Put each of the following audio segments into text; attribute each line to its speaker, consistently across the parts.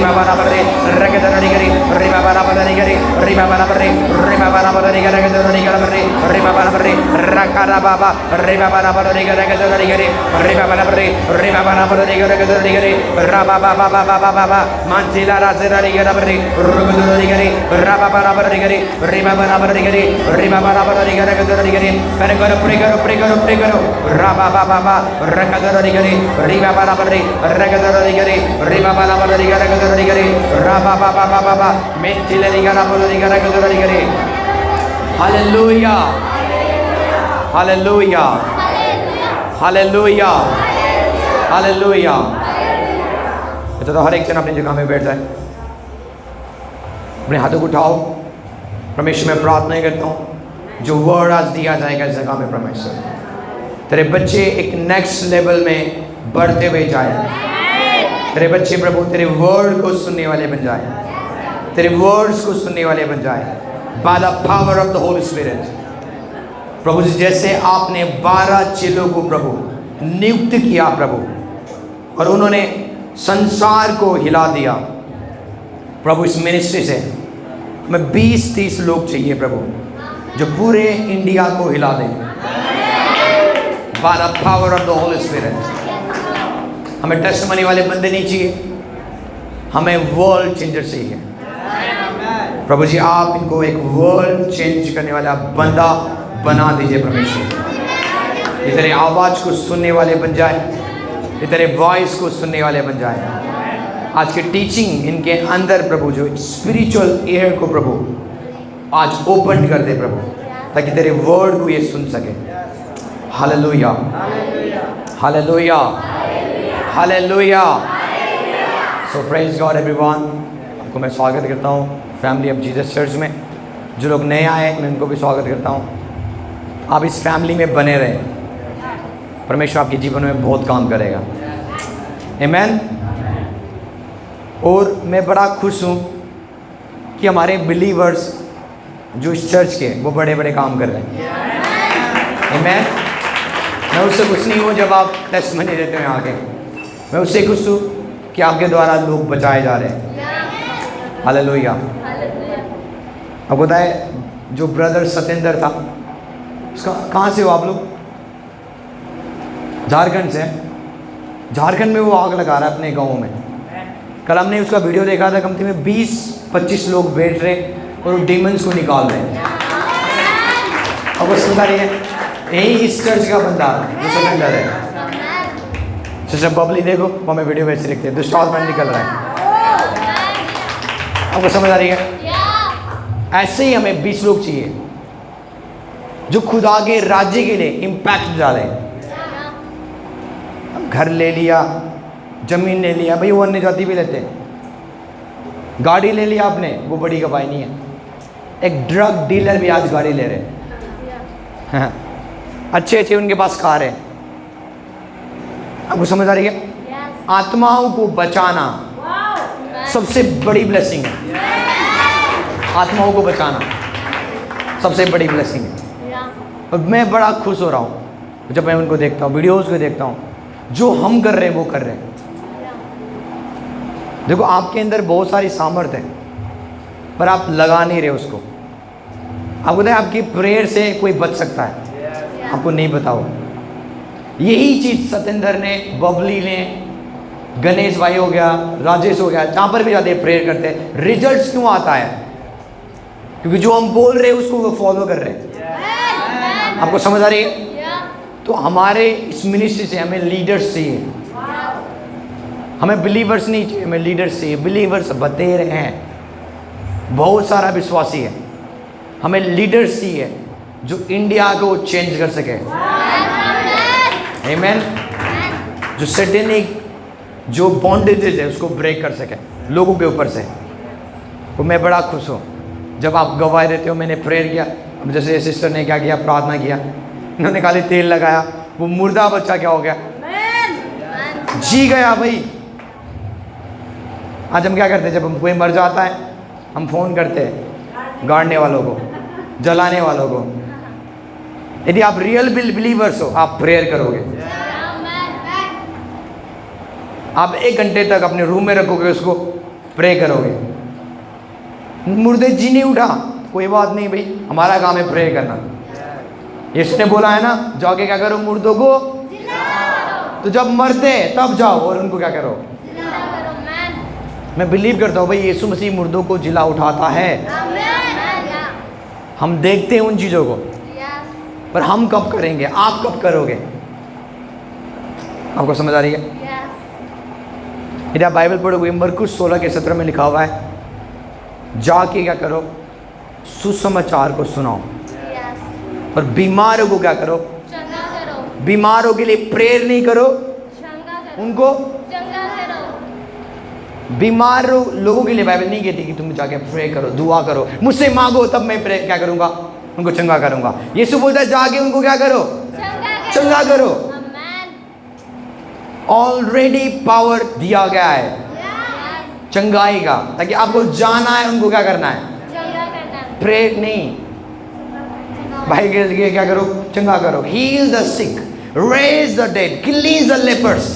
Speaker 1: Ribabarabare, Regadarigari, Ribabarabarigari, Ribabarabare, Ribabarabarigari, Ribabarabare, Rakarababa, Ribabarabarigari, Ribabarabare, Ribabarabarigari, Rabababa, Mantila Razerigari, Rugudarigari, Rababarabarigari, Ribabarabarigari, Ribabarabarigari, Perigaro, Rabababa, Rakadarigari, Ribabarabari, Regadarigari, Ribabarabarigari, Rabababa, Mentilarigarabarabarigari. Hallelujah. Hallelujah. Hallelujah. Hallelujah. तो हर एक जन अपनी जगह में बैठ जाए, अपने हाथों को उठाओ। परमेश्वर में प्रार्थना करता हूँ जो वर्ड आज दिया जाएगा इस जगह में, परमेश्वर तेरे बच्चे एक नेक्स्ट लेवल में बढ़ते हुए जाए। तेरे बच्चे प्रभु तेरे वर्ड को सुनने वाले बन जाए, तेरे वर्ड्स को सुनने वाले बन जाए by the power of the Holy Spirit. प्रभु जी जैसे आपने 12 चेलों को प्रभु नियुक्त किया प्रभु, और उन्होंने संसार को हिला दिया प्रभु, इस मिनिस्ट्री से हमें 20-30 लोग चाहिए प्रभु जो पूरे इंडिया को हिला दें bye the power of the Holy spirit. हमें टेस्टमनी वाले बंदे नहीं चाहिए, हमें वर्ल्ड चेंजर चाहिए प्रभु जी। आप इनको एक वर्ल्ड चेंज करने वाला बंदा बना दीजिए परमेश्वर। ये तेरे आवाज़ को सुनने वाले बन जाए, ये तेरे वॉइस को सुनने वाले बन जाए। आज की टीचिंग इनके अंदर प्रभु जो स्पिरिचुअल ईयर को प्रभु आज ओपन कर दे प्रभु, ताकि तेरे वर्ड को ये सुन सके। Hallelujah, hallelujah, hallelujah. So praise God everyone. आपको मैं स्वागत करता हूँ फैमिली ऑफ जीसस चर्च में। जो लोग नए आए मैं उनको भी स्वागत करता हूँ। आप इस फैमिली में बने रहें, परमेश्वर आपके जीवन में बहुत काम करेगा। आमीन। और मैं बड़ा खुश हूँ कि हमारे बिलीवर्स जो इस चर्च के वो बड़े बड़े काम कर रहे हैं। आमीन। मैं उससे खुश नहीं हूँ जब आप टेस्टमनी देते हैं आगे, मैं उससे खुश हूँ कि आपके द्वारा लोग बचाए जा रहे हैं। हालेलुया। अब बताए जो ब्रदर सतेंद्र था, उसका कहाँ से हो आप लोग? झारखंड से। झारखंड में वो आग लगा रहा है अपने गाँव में। कल हमने उसका वीडियो देखा था, कम से कम 20-25 लोग बैठ रहे और डीमंस को निकाल रहे हैं। अब वो सुनता रही है, यही इस चर्च का बंदा जो सतेंद्र है। सिस्टर बबली देखो, वो हमें वीडियो में से लिखते हैं दुष्ट आत्मा निकल रहा है। आपको समझ आ रही है? ऐसे ही हमें 20 लोग चाहिए जो खुदा के राज्य के लिए इम्पैक्ट डालें। घर ले लिया, जमीन ले लिया, भाई वो अन्य जाति भी लेते हैं। गाड़ी ले लिया आपने, वो बड़ी कमाई नहीं है। एक ड्रग डीलर भी आज गाड़ी ले रहे हैं। अच्छे अच्छे उनके पास कार है। आपको समझ आ रही है? आत्माओं को बचाना सबसे बड़ी ब्लेसिंग है। आत्माओं को बचाना सबसे बड़ी ब्लेसिंग है। और मैं बड़ा खुश हो रहा हूँ जब मैं उनको देखता हूँ, वीडियोस को देखता हूँ। जो हम कर रहे हैं वो कर रहे हैं। देखो आपके अंदर बहुत सारी सामर्थ्य है, पर आप लगा नहीं रहे उसको। आपको बताए आपकी प्रेयर से कोई बच सकता है, आपको नहीं पता हो। यही चीज़ सतेंद्र ने, बबली ने, गणेश भाई हो गया, राजेश हो गया, जहाँ पर भी जाते प्रेयर करते हैं, रिजल्ट्स क्यों आता है? क्योंकि जो हम बोल रहे हैं उसको वो फॉलो कर रहे हैं। आपको समझ आ रही है? तो हमारे इस मिनिस्ट्री से हमें लीडर्स चाहिए, हमें बिलीवर्स नहीं चाहिए, हमें लीडर्स चाहिए। बिलीवर्स बतेर हैं, बहुत सारा विश्वासी है। हमें लीडर्स चाहिए जो इंडिया को चेंज कर सके। आमीन। जो सैटेनिक जो बॉन्डेजेस है उसको ब्रेक कर सके लोगों के ऊपर से। तो मैं बड़ा खुश हूँ जब आप गवाही देते हो। मैंने प्रेयर किया, अब जैसे सिस्टर ने क्या किया, प्रार्थना किया, इन्होंने खाली तेल लगाया, वो मुर्दा बच्चा क्या हो गया, जी गया भाई। आज हम क्या करते हैं, जब हम कोई मर जाता है हम फ़ोन करते हैं गाड़ने वालों को, जलाने वालों को। यदि आप रियल बिलीवर्स हो, आप प्रेयर करोगे। आप 1 घंटे तक अपने रूम में रखोगे उसको, प्रे करोगे। मुर्दे जी नहीं उठा, कोई बात नहीं भाई, हमारा काम है प्रे करना। यीशु ने बोला है ना, जाके क्या करो, मुर्दों को तो जब मरते तब जाओ और उनको क्या करो। मैं बिलीव करता हूँ भाई यीशु मसीह मुर्दों को जिला उठाता है। हम देखते हैं उन चीज़ों को, पर हम कब करेंगे, आप कब करोगे? आपको समझ आ रही है? यदि आप बाइबल पढ़ोगे, मरकुस 16:17 में लिखा हुआ है, जाके क्या करो, सुसमाचार को सुनाओ और बीमारों को क्या करो, बीमारों के लिए प्रेयर नहीं करो, उनको बीमार लोगों के लिए बाइबल नहीं कहती कि तुम जाके प्रे करो, दुआ करो, मुझसे मांगो तब मैं प्रे क्या करूंगा, उनको चंगा करूंगा। यीशु बोलता है जाके उनको क्या करो, चंगा करो। ऑलरेडी पावर दिया गया है चंगाई का, ताकि आपको जाना है, उनको क्या करना है, प्रे नहीं, भाई के लिए क्या करो, चंगा करो। Heal the sick, raise the dead, cleanse the lepers.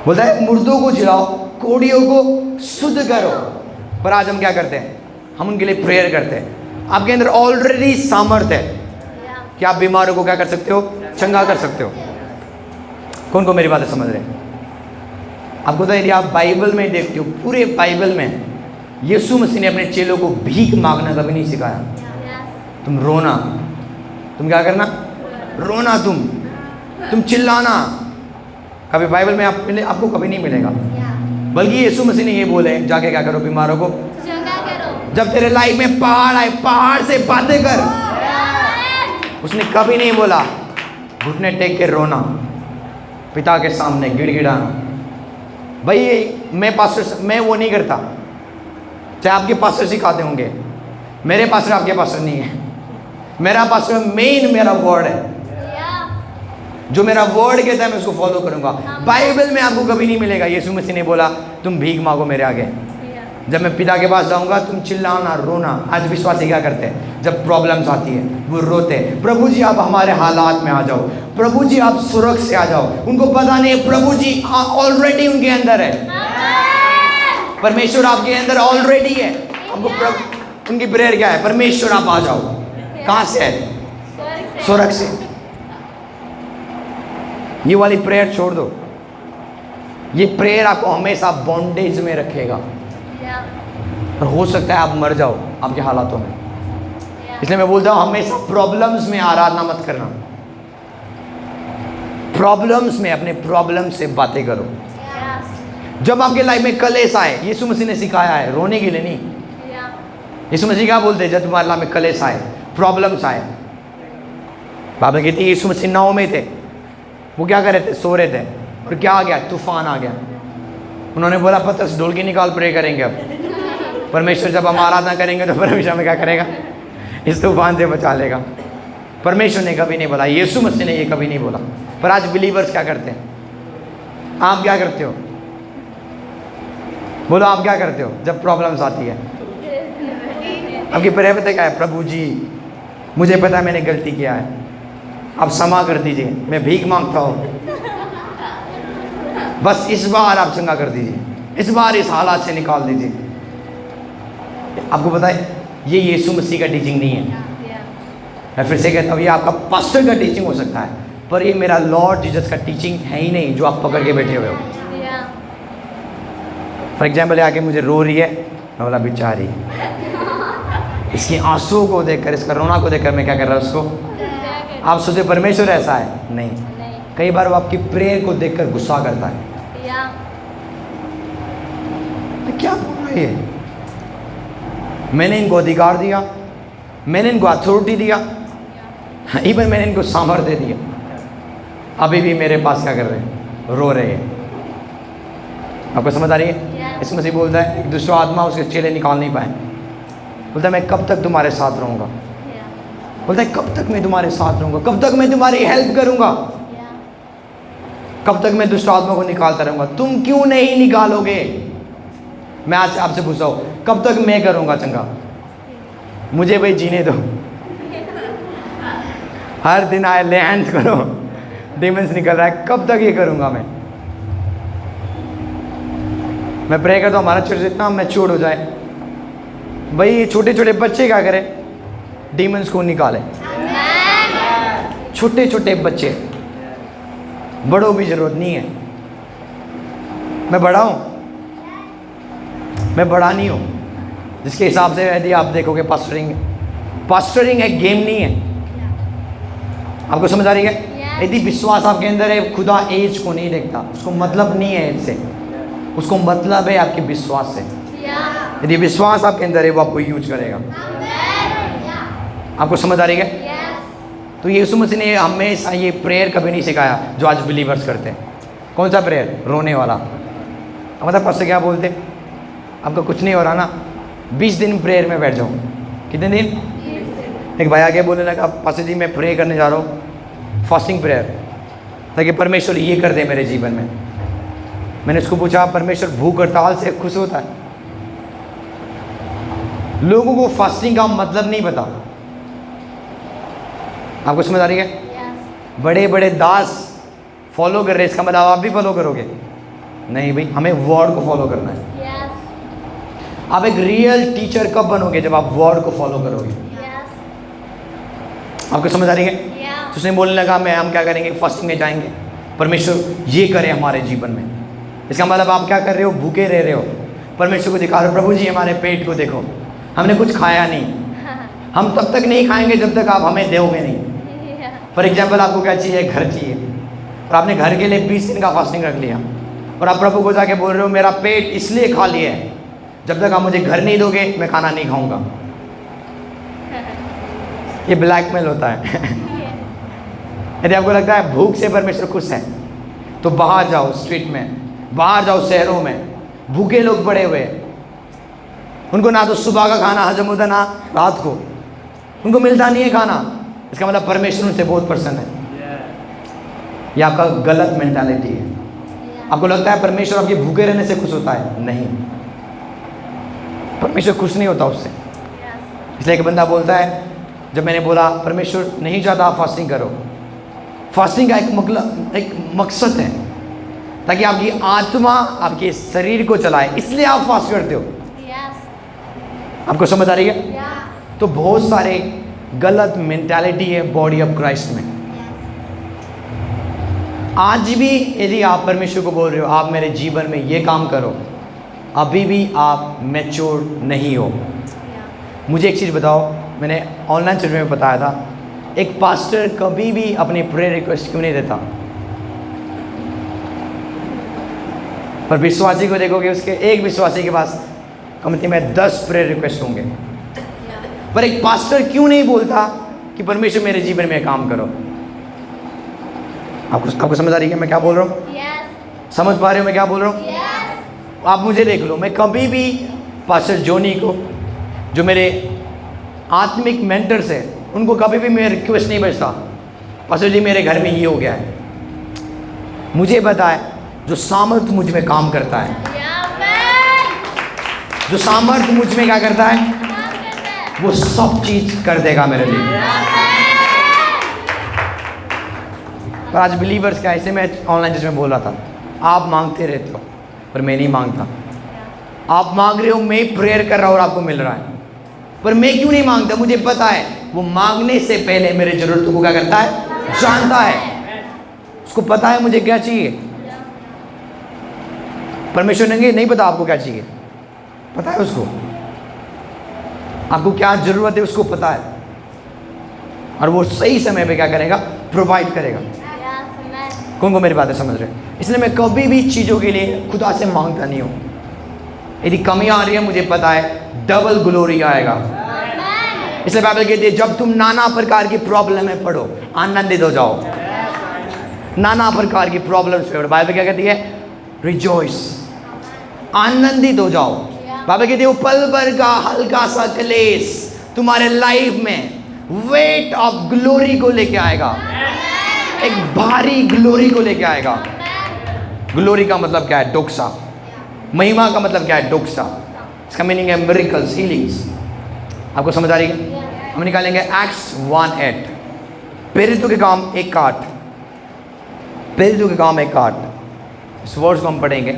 Speaker 1: बोलता है मुर्दों को जिलाओ, कोड़ियों को शुद्ध करो। पर आज हम क्या करते हैं, हम उनके लिए प्रेयर करते हैं। आपके अंदर ऑलरेडी सामर्थ्य है कि आप बीमारों को क्या कर सकते हो, चंगा कर सकते हो। कौन को मेरी बातें समझ रहे हैं? आपको तो यदि आप बाइबल में देखते हो, पूरे बाइबल में यीशु मसीह ने अपने चेलों को भीख मांगना कभी नहीं सिखाया। तुम रोना, तुम क्या करना, रोना, तुम चिल्लाना, कभी बाइबल में आपको कभी नहीं मिलेगा। बल्कि यीशु मसीह ने ये बोले, जाके क्या करो, बीमारों को चंगा करो। जब तेरे लाइफ में पहाड़ आए, पहाड़ से बातें कर। उसने कभी नहीं बोला घुटने टेक के रोना, पिता के सामने गिड़गिड़ाना। भाई मैं पास्टर, मैं वो नहीं करता। चाहे आपके पास्टर सिखाते होंगे, मेरे पास्टर आपके पास्टर नहीं है। मेरा पास्टर मेन मेरा वर्ड है, जो मेरा वर्ड कहता है मैं उसको फॉलो करूंगा। बाइबल में आपको कभी नहीं मिलेगा यीशु मसीह ने बोला तुम भीख मांगो मेरे आगे, जब मैं पिता के पास जाऊंगा तुम चिल्लाना, रोना। आज विश्वासी क्या करते हैं, जब प्रॉब्लम्स आती है वो रोते हैं, प्रभु जी आप हमारे हालात में आ जाओ, प्रभु जी आप सुरक्षा से आ जाओ। उनको पता नहीं प्रभु जी ऑलरेडी उनके अंदर है, परमेश्वर आपके अंदर ऑलरेडी है। हमको उनकी प्रेयर क्या है, परमेश्वर आप आ जाओ। कहाँ से है, स्वर्ग से। ये वाली प्रेयर छोड़ दो, ये प्रेयर आपको हमेशा बॉन्डेज में रखेगा और हो सकता है आप मर जाओ आपके हालातों में। इसलिए मैं बोलता हूँ हमेशा प्रॉब्लम्स में आराधना मत करना, प्रॉब्लम्स में अपने प्रॉब्लम से बातें करो। जब आपके लाइफ में कलेश आए, यीशु मसीह ने सिखाया है रोने के लिए नहीं। यीशु मसीह क्या बोलते हैं, जब तुम्हारे लाइफ में कलेश आए, प्रॉब्लम्स आए, बाइबल कहती है यीशु मसीह नाव में थे, वो क्या कर रहे थे, सो रहे थे, और क्या आ गया, तूफान आ गया। उन्होंने बोला पतरस ढोलकी निकाल, प्रे करेंगे। अब परमेश्वर जब हम आराधना करेंगे तो परमेश्वर हमें क्या करेगा, इस तूफान से बचा लेगा। परमेश्वर ने कभी नहीं बोला, यीशु मसीह ने ये कभी नहीं बोला। पर आज बिलीवर्स क्या करते हैं, आप क्या करते हो, बोलो आप क्या करते हो जब प्रॉब्लम्स आती है? आपकी प्रेयर पता क्या है, प्रभु जी मुझे पता है मैंने गलती किया है, आप क्षमा कर दीजिए, मैं भीख मांगता हूँ, बस इस बार आप चंगा कर दीजिए, इस बार इस हालात से निकाल दीजिए। आपको पता है ये यीशु मसीह का टीचिंग नहीं है। मैं फिर से कहता हूँ, ये आपका पास्टर का टीचिंग हो सकता है, पर ये मेरा लॉर्ड जीसस का टीचिंग है ही नहीं जो आप पकड़ के बैठे हुए हो। फॉर एग्जाम्पल आके मुझे रो रही है, मैं बोला बेचारी, इसकी आंसुओं को देखकर, इसका रोना को देखकर मैं क्या कर रहा हूँ उसको। आप सोचे परमेश्वर ऐसा है, नहीं। कई बार वो आपकी प्रेयर को देखकर गुस्सा करता है, क्या बोल रही है, मैंने इनको अधिकार दिया, मैंने इनको अथॉरिटी दिया, इवन मैंने इनको सामर्थ्य दिया, अभी भी मेरे पास क्या कर रहे हैं, रो रहे हैं। आपको समझ आ रही है? इस मसीह बोलता है एक दुष्ट आत्मा उसके चेले निकाल नहीं पाए, बोलता है मैं कब तक तुम्हारे साथ रहूँगा, बोलता है कब तक मैं तुम्हारे साथ रहूँगा, कब तक मैं तुम्हारी हेल्प करूँगा, कब तक मैं दुष्ट आत्मा को निकालता रहूँगा, तुम क्यों नहीं निकालोगे? मैं आज आपसे पूछता हूँ, कब तक मैं करूँगा चंगा? मुझे भाई जीने दो, हर दिन आए ले हैंड्स करो, डीमंस निकल रहा है, कब तक ये करूँगा मैं? मैं प्रे करता हूँ हमारा चर्च इतना मैच्योर हो जाए, भाई छोटे छोटे बच्चे क्या करें, डीमंस को निकाले। छोटे छोटे बच्चे, बड़ों की जरूरत नहीं है। मैं बड़ा हूँ, मैं बड़ा नहीं हूँ। जिसके हिसाब से यदि आप देखोगे पास्टरिंग एक गेम नहीं है। आपको समझ आ रही है? यदि विश्वास आपके अंदर है, खुदा एज को नहीं देखता, उसको मतलब नहीं है एज से, उसको मतलब है आपके विश्वास से। यदि विश्वास आपके अंदर है वो आपको यूज करेगा। आपको समझ आ रही है? तो यीशु मसीह ने हमेशा ये प्रेयर कभी नहीं सिखाया जो आज बिलीवर्स करते हैं। कौन सा प्रेयर? रोने वाला। मतलब पास्टर क्या बोलते, आपका कुछ नहीं हो रहा ना, 20 दिन प्रेयर में बैठ जाओ। कितने दिन? 20 दिन। एक भाई आगे बोलने लगा, पास्टर जी मैं प्रे करने जा रहा हूँ, फास्टिंग प्रेयर, ताकि परमेश्वर ये कर दे मेरे जीवन में। मैंने उसको पूछा, परमेश्वर भूख हड़ताल से खुश होता है? लोगों को फास्टिंग का मतलब नहीं पता। आपको समझ आ रही है? बड़े बड़े दास फॉलो कर रहे, इसका मतलब आप भी फॉलो करोगे? नहीं भाई, हमें वर्ड को फॉलो करना है। आप एक रियल टीचर कब बनोगे? जब आप वर्ड को फॉलो करोगे। आपको समझ आ रही है? तो उसने बोलने लगा, हम क्या करेंगे, फास्टिंग में जाएंगे, परमेश्वर ये करे हमारे जीवन में। इसका मतलब आप क्या कर रहे हो? भूखे रह रहे हो, परमेश्वर को दिखा रहे हो, प्रभु जी हमारे पेट को देखो, हमने कुछ खाया नहीं। हम तब तक नहीं खाएंगे जब तक आप हमें दोगे नहीं। फॉर एग्जाम्पल, आपको क्या चाहिए? घर चाहिए, और आपने घर के लिए 20 दिन का फास्टिंग रख लिया, और आप प्रभु को जाके बोल रहे हो मेरा पेट इसलिए खाली है, जब तक आप मुझे घर नहीं दोगे मैं खाना नहीं खाऊंगा। ये ब्लैकमेल होता है। यदि आपको लगता है भूख से परमेश्वर खुश है, तो बाहर जाओ, स्ट्रीट में बाहर जाओ, शहरों में भूखे लोग पड़े हुए, उनको ना तो सुबह का खाना हजम होता ना रात को, उनको मिलता नहीं है खाना। इसका मतलब परमेश्वर उनसे बहुत प्रसन्न है। ये आपका गलत मेंटालिटी है। आपको लगता है परमेश्वर आपके भूखे रहने से खुश होता है? नहीं, परमेश्वर खुश नहीं होता उससे। इसलिए एक बंदा बोलता है, जब मैंने बोला परमेश्वर नहीं चाहता आप फास्टिंग करो, फास्टिंग का एक मकसद है ताकि आपकी आत्मा आपके शरीर को चलाए, इसलिए आप फास्ट करते हो। आपको समझ आ रही है? तो बहुत सारे गलत मेंटालिटी है बॉडी ऑफ क्राइस्ट में। आज भी यदि आप परमेश्वर को बोल रहे हो आप मेरे जीवन में ये काम करो, अभी भी आप मैच्योर नहीं हो। मुझे एक चीज़ बताओ, मैंने ऑनलाइन चर्च में बताया था, एक पास्टर कभी भी अपनी प्रेयर रिक्वेस्ट क्यों नहीं देता? पर विश्वासी को देखोगे, उसके एक विश्वासी के पास कमती में 10 प्रेयर रिक्वेस्ट होंगे, पर एक पास्टर क्यों नहीं बोलता कि परमेश्वर मेरे जीवन में काम करो? आपको समझ आ रही है मैं क्या बोल रहा हूँ? समझ पा रहे हो मैं क्या बोल रहा हूँ? आप मुझे देख लो, मैं कभी भी पास्टर जोनी को, जो मेरे आत्मिक मेंटर्स हैं, उनको कभी भी मेरा रिक्वेस्ट नहीं भेजता, पास्टर जी मेरे घर में ये हो गया है। मुझे पता है जो सामर्थ मुझ में काम करता है, जो सामर्थ मुझ में क्या करता है, वो सब चीज कर देगा मेरे लिए। पर आज बिलीवर्स का, ऐसे मैं ऑनलाइन चर्च में बोल रहा था, आप मांगते रहते हो पर मैं नहीं मांगता। आप मांग रहे हो, मैं प्रेयर कर रहा हूँ और आपको मिल रहा है, पर मैं क्यों नहीं मांगता? मुझे पता है वो मांगने से पहले मेरे जरूरतों को क्या करता है, जानता है। उसको पता है मुझे क्या चाहिए। परमेश्वर ने नहीं पता आपको क्या चाहिए, पता है उसको, आपको क्या जरूरत है उसको पता है, और वो सही समय पे क्या करेगा, प्रोवाइड करेगा। कौन को मेरी बातें समझ रहे हैं? इसलिए मैं कभी भी चीज़ों के लिए खुदा से मांगता नहीं हूँ। यदि कमी आ रही है मुझे पता है डबल ग्लोरी आएगा। इसलिए बाइबल कहती है जब तुम नाना प्रकार की प्रॉब्लम में पड़ो आनंदित हो जाओ। नाना प्रकार की प्रॉब्लम्स में बाइबल क्या कहती है, रिजॉइस, आनंदित हो जाओ। बाइबल कहती है वो पल भर का हल्का सा क्लेश तुम्हारे लाइफ में वेट ऑफ ग्लोरी को लेके आएगा, एक भारी ग्लोरी को लेके आएगा। ग्लोरी का मतलब क्या है, डोक्सा। महिमा का मतलब क्या है, डोक्सा। इसका मीनिंग है मिरेकल्स, हीलिंग्स। आपको समझ आ रही है? हम निकालेंगे एक्ट्स 1:8, प्रेरितों के काम 1:8, प्रेरितों के काम 1:8। इस वर्ड्स को हम पढ़ेंगे।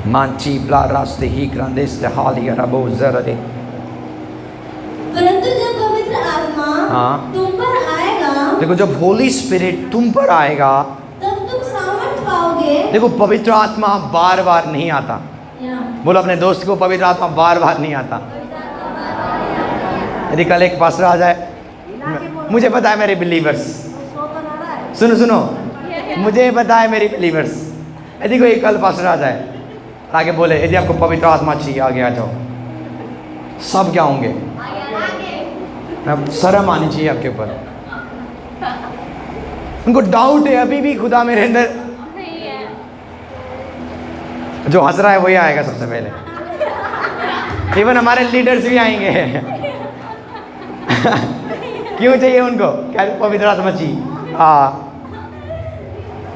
Speaker 1: मांची ब्ला रास्ते ही ग्रांदेस हाली रबो जरदे।
Speaker 2: परंतु जब पवित्र आत्मा
Speaker 1: हाँ।
Speaker 2: तुम पर आएगा,
Speaker 1: देखो जब होली स्पिरिट तुम पर आएगा,
Speaker 2: तब तुम सामर्थ पाओगे।
Speaker 1: देखो पवित्र आत्मा बार बार नहीं आता। बोलो अपने दोस्त को, पवित्र आत्मा बार बार नहीं आता। यदि कल एक पास्टर आ जाए, मुझे पता है मेरे बिलीवर्स, सुनो सुनो, मुझे पता है मेरी बिलीवर्स, यदि कोई कल पास्टर आ जाए आगे बोले यदि आपको पवित्र आत्मा चाहिए आगे आ जाओ, सब क्या होंगे? शर्म आनी चाहिए आपके ऊपर। उनको डाउट है अभी भी खुदा मेरे अंदर। जो हंस रहा है वही आएगा सबसे पहले। इवन हमारे लीडर्स भी आएंगे। क्यों चाहिए उनको? क्या पवित्र आत्मा चाहिए? हाँ,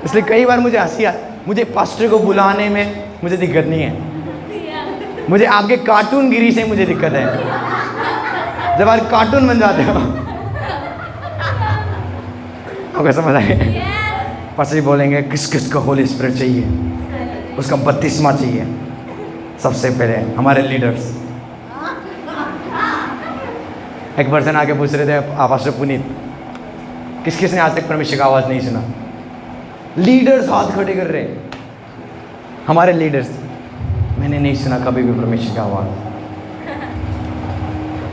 Speaker 1: इसलिए कई बार मुझे हंसी आती। मुझे पास्टर को बुलाने में मुझे दिक्कत नहीं है, मुझे आपके कार्टून गिरी से मुझे दिक्कत है। जब आप कार्टून बन जाते हो, आपको समझ आए? पास्टर जी बोलेंगे किस किस को होली स्पिरिट चाहिए, उसका बपतिस्मा चाहिए। सबसे पहले हमारे लीडर्स। एक पर्सन आके पूछ रहे थे, पास्टर पुनीत किस किस ने आज तक परमेश्वर का आवाज़ नहीं सुना? लीडर्स हाथ खड़े कर रहे हैं, हमारे लीडर्स। मैंने नहीं सुना कभी भी परमेश्वर का आवाज़।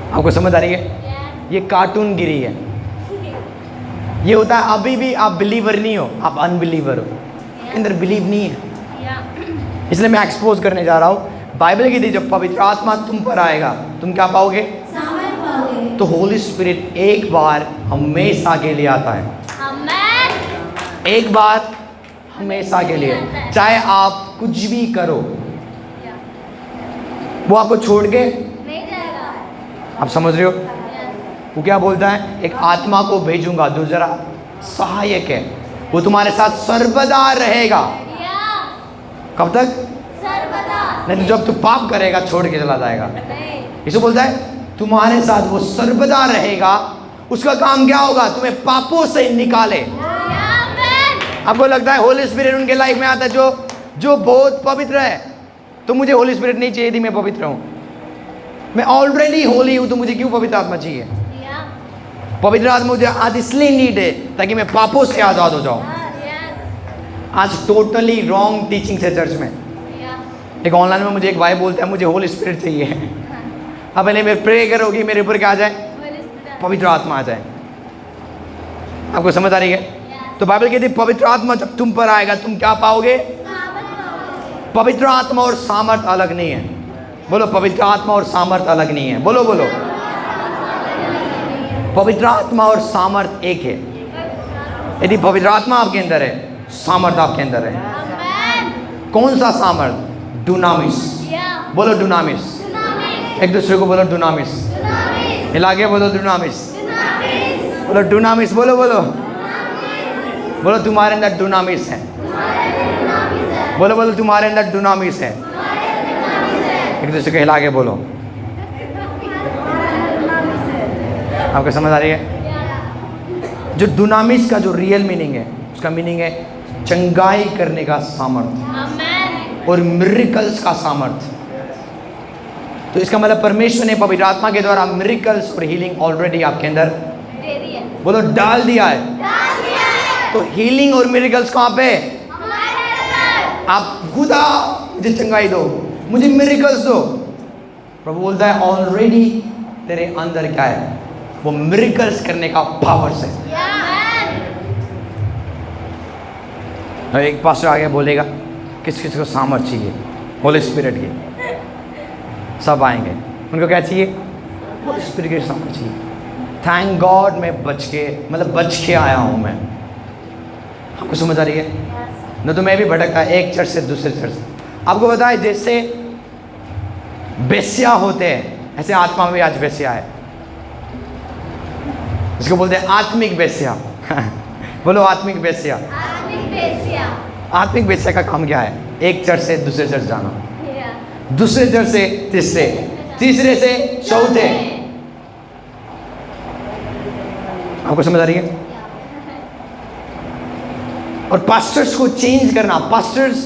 Speaker 1: आपको समझ आ रही है? ये कार्टून गिरी है। ये होता है अभी भी आप बिलीवर नहीं हो, आप अनबिलीवर हो, आपके अंदर बिलीव नहीं है। इसलिए मैं एक्सपोज करने जा रहा हूँ। बाइबल की थी जब पवित्र आत्मा तुम पर आएगा तुम क्या पाओगे?
Speaker 2: सामर्थ पाओगे।
Speaker 1: तो होली स्पिरिट एक बार हमेशा के लिए आता है। एक बार हमेशा के लिए, चाहे आप कुछ भी करो वो आपको छोड़ के
Speaker 2: नहीं जाएगा।
Speaker 1: आप समझ रहे हो? वो क्या बोलता है? एक आत्मा को भेजूंगा जो जरा सहायक है, वो तुम्हारे साथ सर्वदा रहेगा। कब तक?
Speaker 2: सर्वदा।
Speaker 1: नहीं, जब तू पाप करेगा छोड़ के चला जाएगा। इसे बोलता है तुम्हारे साथ वो सर्वदा रहेगा। उसका काम क्या होगा? तुम्हें पापों से निकाले। आपको लगता है होली स्पिरिट उनके लाइफ में आता है जो बहुत पवित्र है, तो मुझे होली स्पिरिट नहीं चाहिए थी, मैं पवित्र हूँ, मैं ऑलरेडी होली हूँ, तो मुझे क्यों पवित्र आत्मा चाहिए? पवित्र आत्मा मुझे आज इसलिए नीड है ताकि मैं पापों से आज़ाद हो जाऊँ। आज टोटली रॉन्ग टीचिंग से चर्च में। एक ऑनलाइन में मुझे एक भाई बोलता है मुझे होली स्पिरिट चाहिए। अब पहले मैं प्रे करोगी मेरे ऊपर क्या आ जाए? पवित्र आत्मा आ जाए। आपको समझ आ रही है? तो बाइबल कहती है पवित्र आत्मा जब तुम पर आएगा तुम क्या पाओगे? पवित्र आत्मा और सामर्थ अलग नहीं है। बोलो पवित्र आत्मा और सामर्थ अलग नहीं है। बोलो बोलो, पवित्र आत्मा और सामर्थ एक है। यदि पवित्र आत्मा आपके अंदर है, सामर्थ आपके अंदर है। कौन सा सामर्थ? डुनामिस। बोलो डुनामिस। एक दूसरे को बोलो डुनामिस। हिला के बोलो डुनामिस। बोलो डुनामिस। बोलो बोलो बोलो तुम्हारे अंदर डुनामिस है। बोलो बोलो तुम्हारे अंदर डुनामिस है। एक दूसरे को हिला के बोलो। आपको समझ आ रही है? जो डुनामिस का जो रियल मीनिंग है, उसका मीनिंग है चंगाई करने का सामर्थ और मिरेकल्स का सामर्थ। तो इसका मतलब परमेश्वर ने पवित्र आत्मा के द्वारा मिरेकल्स और हीलिंग ऑलरेडी आपके अंदर बोलो डाल दिया है। तो हीलिंग और मिरेकल्स कहाँ पे? आप खुदा मुझे चंगाई दो, मुझे मिरेकल्स दो। प्रभु बोलता है ऑलरेडी तेरे अंदर क्या है? वो मिरेकल्स करने का पावर से। एक पास्टर आगे बोलेगा किस किस को सामर्थ चाहिए होली स्पिरिट की? सब आएंगे। उनको क्या चाहिए? होली स्पिरिट की सामर्थ चाहिए। थैंक गॉड मैं बच के आया हूँ मैं। आपको समझ आ रही है? न तो मैं भी भटकता एक चर्च से दूसरे चर्च। आपको पता है जैसे बेस्या होते हैं ऐसे आत्मा में भी आज बेस्या है। इसको बोलते हैं आत्मिक बेस्या। बोलो आत्मिक बेस्या। आत्मिक बेस्या का काम क्या है? एक चर्च से दूसरे चर्च जाना, दूसरे चर्च से तीसरे, तीसरे से चौथे। आपको समझ आ रही है? और पास्टर्स को चेंज करना। पास्टर्स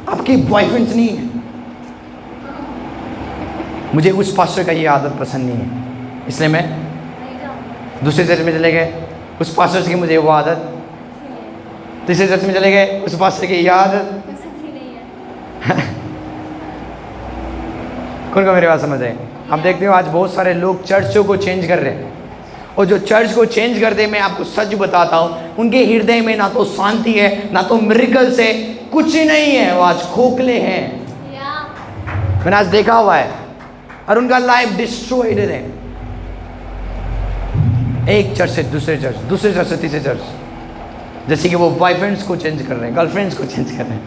Speaker 1: आपके बॉयफ्रेंड्स नहीं है, मुझे उस पास्टर का ये आदत पसंद नहीं है, इसलिए मैं
Speaker 2: नहीं जाऊंगा।
Speaker 1: दूसरे चर्च में चले गए, उस पास्टर की मुझे वो आदत, तीसरे चर्च में चले गए, उस पास्टर की ये आदत।
Speaker 2: कुछ भी नहीं है।
Speaker 1: कौन को मेरी बात समझ है? आप देखते हो आज बहुत सारे लोग चर्चों को चेंज कर रहे हैं, और जो चर्च को चेंज करते हैं, मैं आपको सच बताता हूँ, उनके हृदय में ना तो शांति है, ना तो मिरेकल्स है, कुछ ही नहीं है। वो आज खोखले हैं,
Speaker 2: या
Speaker 1: मैंने आज देखा हुआ है, और उनका लाइफ डिस्ट्रॉयड है। एक चर्च से दूसरे चर्च, दूसरे चर्च से तीसरे चर्च, जैसे कि वो बॉयफ्रेंड्स को चेंज कर रहे हैं, गर्लफ्रेंड्स को चेंज कर रहे हैं।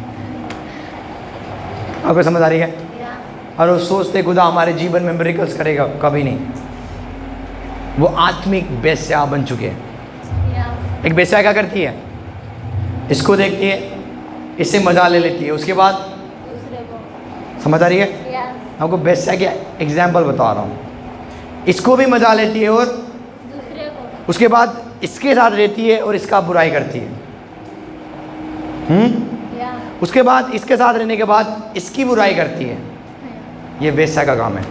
Speaker 1: आपको समझ आ रही है?
Speaker 2: या
Speaker 1: और वो सोचते खुदा हमारे जीवन में मिरेकल्स करेगा, कभी नहीं। वो आत्मिक बेस्या बन चुके हैं।
Speaker 2: या
Speaker 1: एक बेस्या क्या करती है? इसको देखती है, इससे मजा ले लेती है, उसके बाद
Speaker 2: दूसरे को।
Speaker 1: समझ आ रही है?
Speaker 2: या
Speaker 1: आपको बेस्या के एग्जाम्पल बता रहा हूँ। इसको भी मजा लेती है, और
Speaker 2: दूसरे को।
Speaker 1: उसके बाद इसके साथ रहती है और इसका बुराई करती है।
Speaker 2: या
Speaker 1: उसके बाद इसके साथ रहने के बाद इसकी बुराई करती है। ये वेश्या का काम है।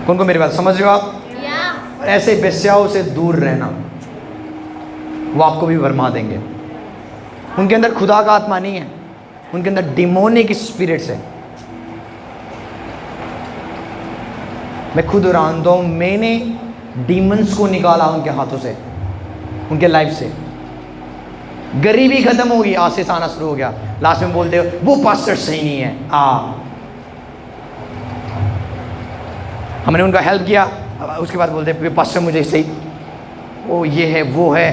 Speaker 1: कौन को मेरी बात समझ रहे हो आप?
Speaker 2: या
Speaker 1: ऐसे वेश्याओं से दूर रहना, वो आपको भी भरमा देंगे। उनके अंदर खुदा का आत्मा नहीं है, उनके अंदर डिमोनिक स्पिरिट्स है। मैं खुद जानता हूँ, मैंने डीमंस को निकाला उनके हाथों से, उनके लाइफ से। गरीबी खत्म हो गई, आशीष आना शुरू हो गया। लास्ट में बोलते हो वो पास्टर सही नहीं है। हमने उनका हेल्प किया, उसके बाद बोलते हैं पास्टर मुझे सही, वो ये है वो है।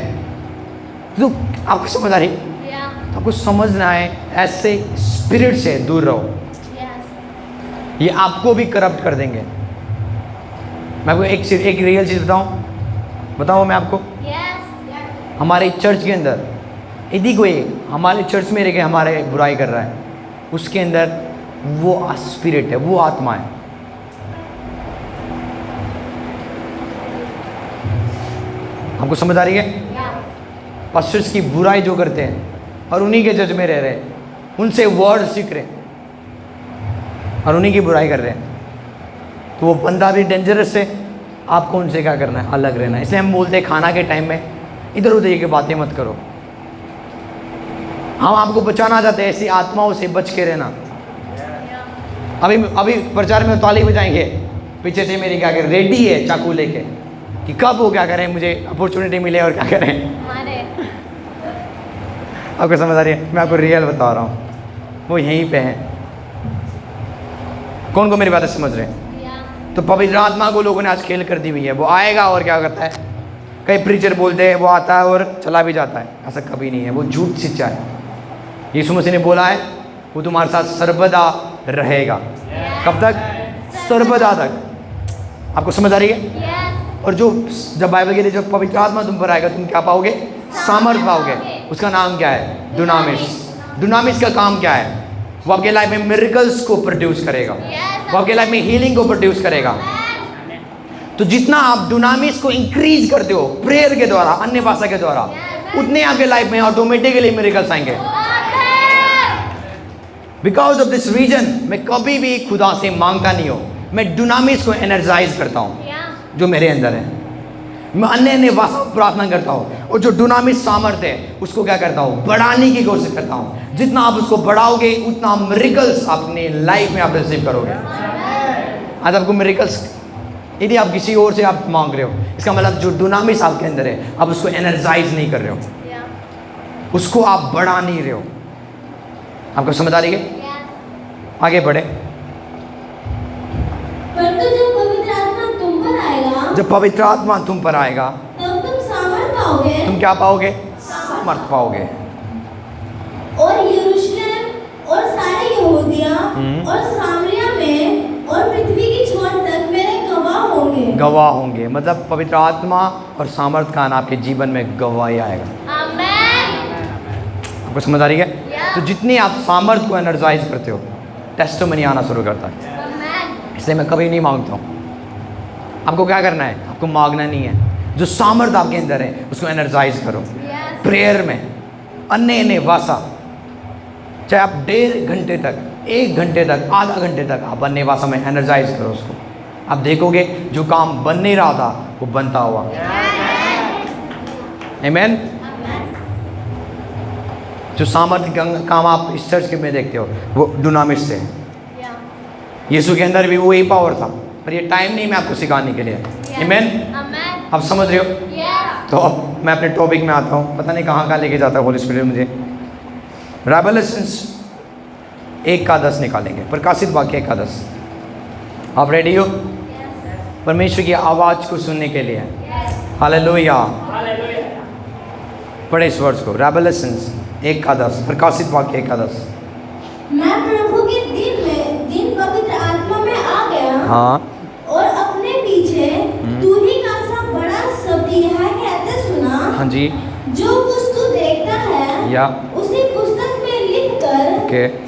Speaker 1: तो आपको समझ आ रही?
Speaker 2: या
Speaker 1: तो आपको समझना है, ऐसे स्पिरिट से दूर रहो,
Speaker 2: यस
Speaker 1: ये आपको भी करप्ट कर देंगे। मैं आपको एक रियल चीज़ बताऊँ मैं आपको।
Speaker 2: यस
Speaker 1: हमारे चर्च के अंदर यदि कोई हमारे चर्च में रह के हमारे बुराई कर रहा है, उसके अंदर वो स्पिरिट है, वो आत्मा है। हमको समझ आ रही है? पास्टर्स की बुराई जो करते हैं और उन्हीं के चर्च में रह रहे हैं, उनसे वर्ड सीख रहे हैं और उन्हीं की बुराई कर रहे हैं, तो वो बंदा भी डेंजरस है। आपको उनसे क्या करना है? अलग रहना है। इसलिए हम बोलते हैं खाना के टाइम में इधर उधर की बातें मत करो। हम आपको बचाना चाहते हैं, ऐसी आत्माओं से बच के रहना। अभी प्रचार में ताली बजाएंगे, पीछे से मेरी क्या करें, रेडी है चाकू लेके कि कब वो क्या करें, मुझे अपॉर्चुनिटी मिले और क्या करें।
Speaker 2: हमारे
Speaker 1: आपको समझ आ रही है? मैं आपको रियल बता रहा हूँ, वो यहीं पे है। कौन को मेरी बातें समझ रहे हैं?
Speaker 2: या
Speaker 1: तो पवित्र आत्मा को लोगों ने आज खेल कर दी हुई है। वो आएगा और क्या करता है, कई प्रीचर बोलते हैं वो आता है और चला भी जाता है, ऐसा कभी नहीं है। वो झूठ शिक्षा है। यीशु मसीह ने बोला है वो तुम्हारे साथ सर्वदा रहेगा। कब तक? सर्वदा तक। आपको समझ आ रही है?
Speaker 2: यस
Speaker 1: और जो जब बाइबल के लिए जब पवित्र आत्मा तुम पर आएगा, तुम क्या पाओगे? सामर्थ पाओगे। उसका नाम क्या है? दुनामिस। दुनामिस का काम क्या है? वो आपके लाइफ में मिरेकल्स को प्रोड्यूस करेगा, वो आपके लाइफ में हीलिंग को प्रोड्यूस करेगा। तो जितना आप दुनामिस को इंक्रीज करते हो प्रेयर के द्वारा, अन्य भाषा के द्वारा, उतने आपके लाइफ में ऑटोमेटिकली मिरेकल्स आएंगे। बिकॉज ऑफ दिस रीजन मैं कभी भी खुदा से मांगता नहीं हूँ, मैं दुनामिस को एनर्जाइज करता हूँ जो मेरे अंदर है। मैं अन्य भाषा प्रार्थना करता हूँ, और जो दुनामिस सामर्थ्य है उसको क्या करता हूँ? बढ़ाने की कोशिश करता हूँ। जितना आप उसको बढ़ाओगे उतना मिरेकल्स अपने लाइफ में आप रिसीव करोगे। आज आपको मिरेकल्स, यदि आप किसी और से आप मांग रहे हो, इसका मतलब जो दुनामिस आपके अंदर है आप उसको एनर्जाइज नहीं कर रहे हो, उसको आप बढ़ा नहीं रहे हो। आपको समझ आ रही है? आगे बढ़े।
Speaker 2: परंतु जब पवित्र आत्मा तुम पर आएगा,
Speaker 1: जब पवित्र आत्मा तुम पर आएगा
Speaker 2: तब तुम सामर्थ पाओगे,
Speaker 1: तुम क्या पाओगे? सामर्थ पाओगे।
Speaker 2: और यरूशलेम और सारे यहूदिया और सामरिया में और पृथ्वी की छोर तक मेरे गवाह होंगे।
Speaker 1: गवाह होंगे मतलब पवित्र आत्मा और सामर्थ का आपके जीवन में गवाही आएगा।
Speaker 2: आमेन।
Speaker 1: आपको समझ आ रही है? तो जितनी आप सामर्थ को एनर्जाइज करते हो, टेस्टिमनी आना शुरू करता है।
Speaker 2: आमेन।
Speaker 1: इसलिए मैं कभी नहीं मांगता हूँ। आपको क्या करना है? आपको मांगना नहीं है, जो सामर्थ आपके अंदर है उसको एनर्जाइज करो प्रेयर में, अन्य भाषा, चाहे आप 1.5 घंटे तक, 1 घंटे तक, आधा घंटे तक आप बनने वाला समय एनर्जाइज करो उसको, आप देखोगे जो काम बन नहीं रहा था वो बनता हुआ। आमीन। जो सामर्थ्य काम आप इस चर्च के में देखते हो वो डुनामिस से है। यीशु के अंदर भी वही पावर था, पर ये टाइम नहीं मैं आपको सिखाने के लिए। आमीन। आप समझ रहे हो? तो अब मैं अपने टॉपिक में आता हूँ। पता नहीं कहाँ लेके जाता है होली स्पिरिट मुझे। रेवलेशंस 1:10 निकालेंगे, प्रकाशित वाक्य 1:10। आप रेडी हो परमेश्वर की आवाज़ को सुनने के लिए? हालेलुया। पढ़े इस वर्ष को, रेवलेशंस 1:10, प्रकाशित वाक्य 1:10।
Speaker 2: मैं प्रभु के दिन पवित्र आत्मा में आ गया।
Speaker 1: हाँ।
Speaker 2: और अपने पीछे तू ही का सा बड़ा शब्द यह कहते सुना।
Speaker 1: हाँ जी।
Speaker 2: जो कुछ तू देखता है
Speaker 1: या
Speaker 2: उसी पुस्तक में लिखकर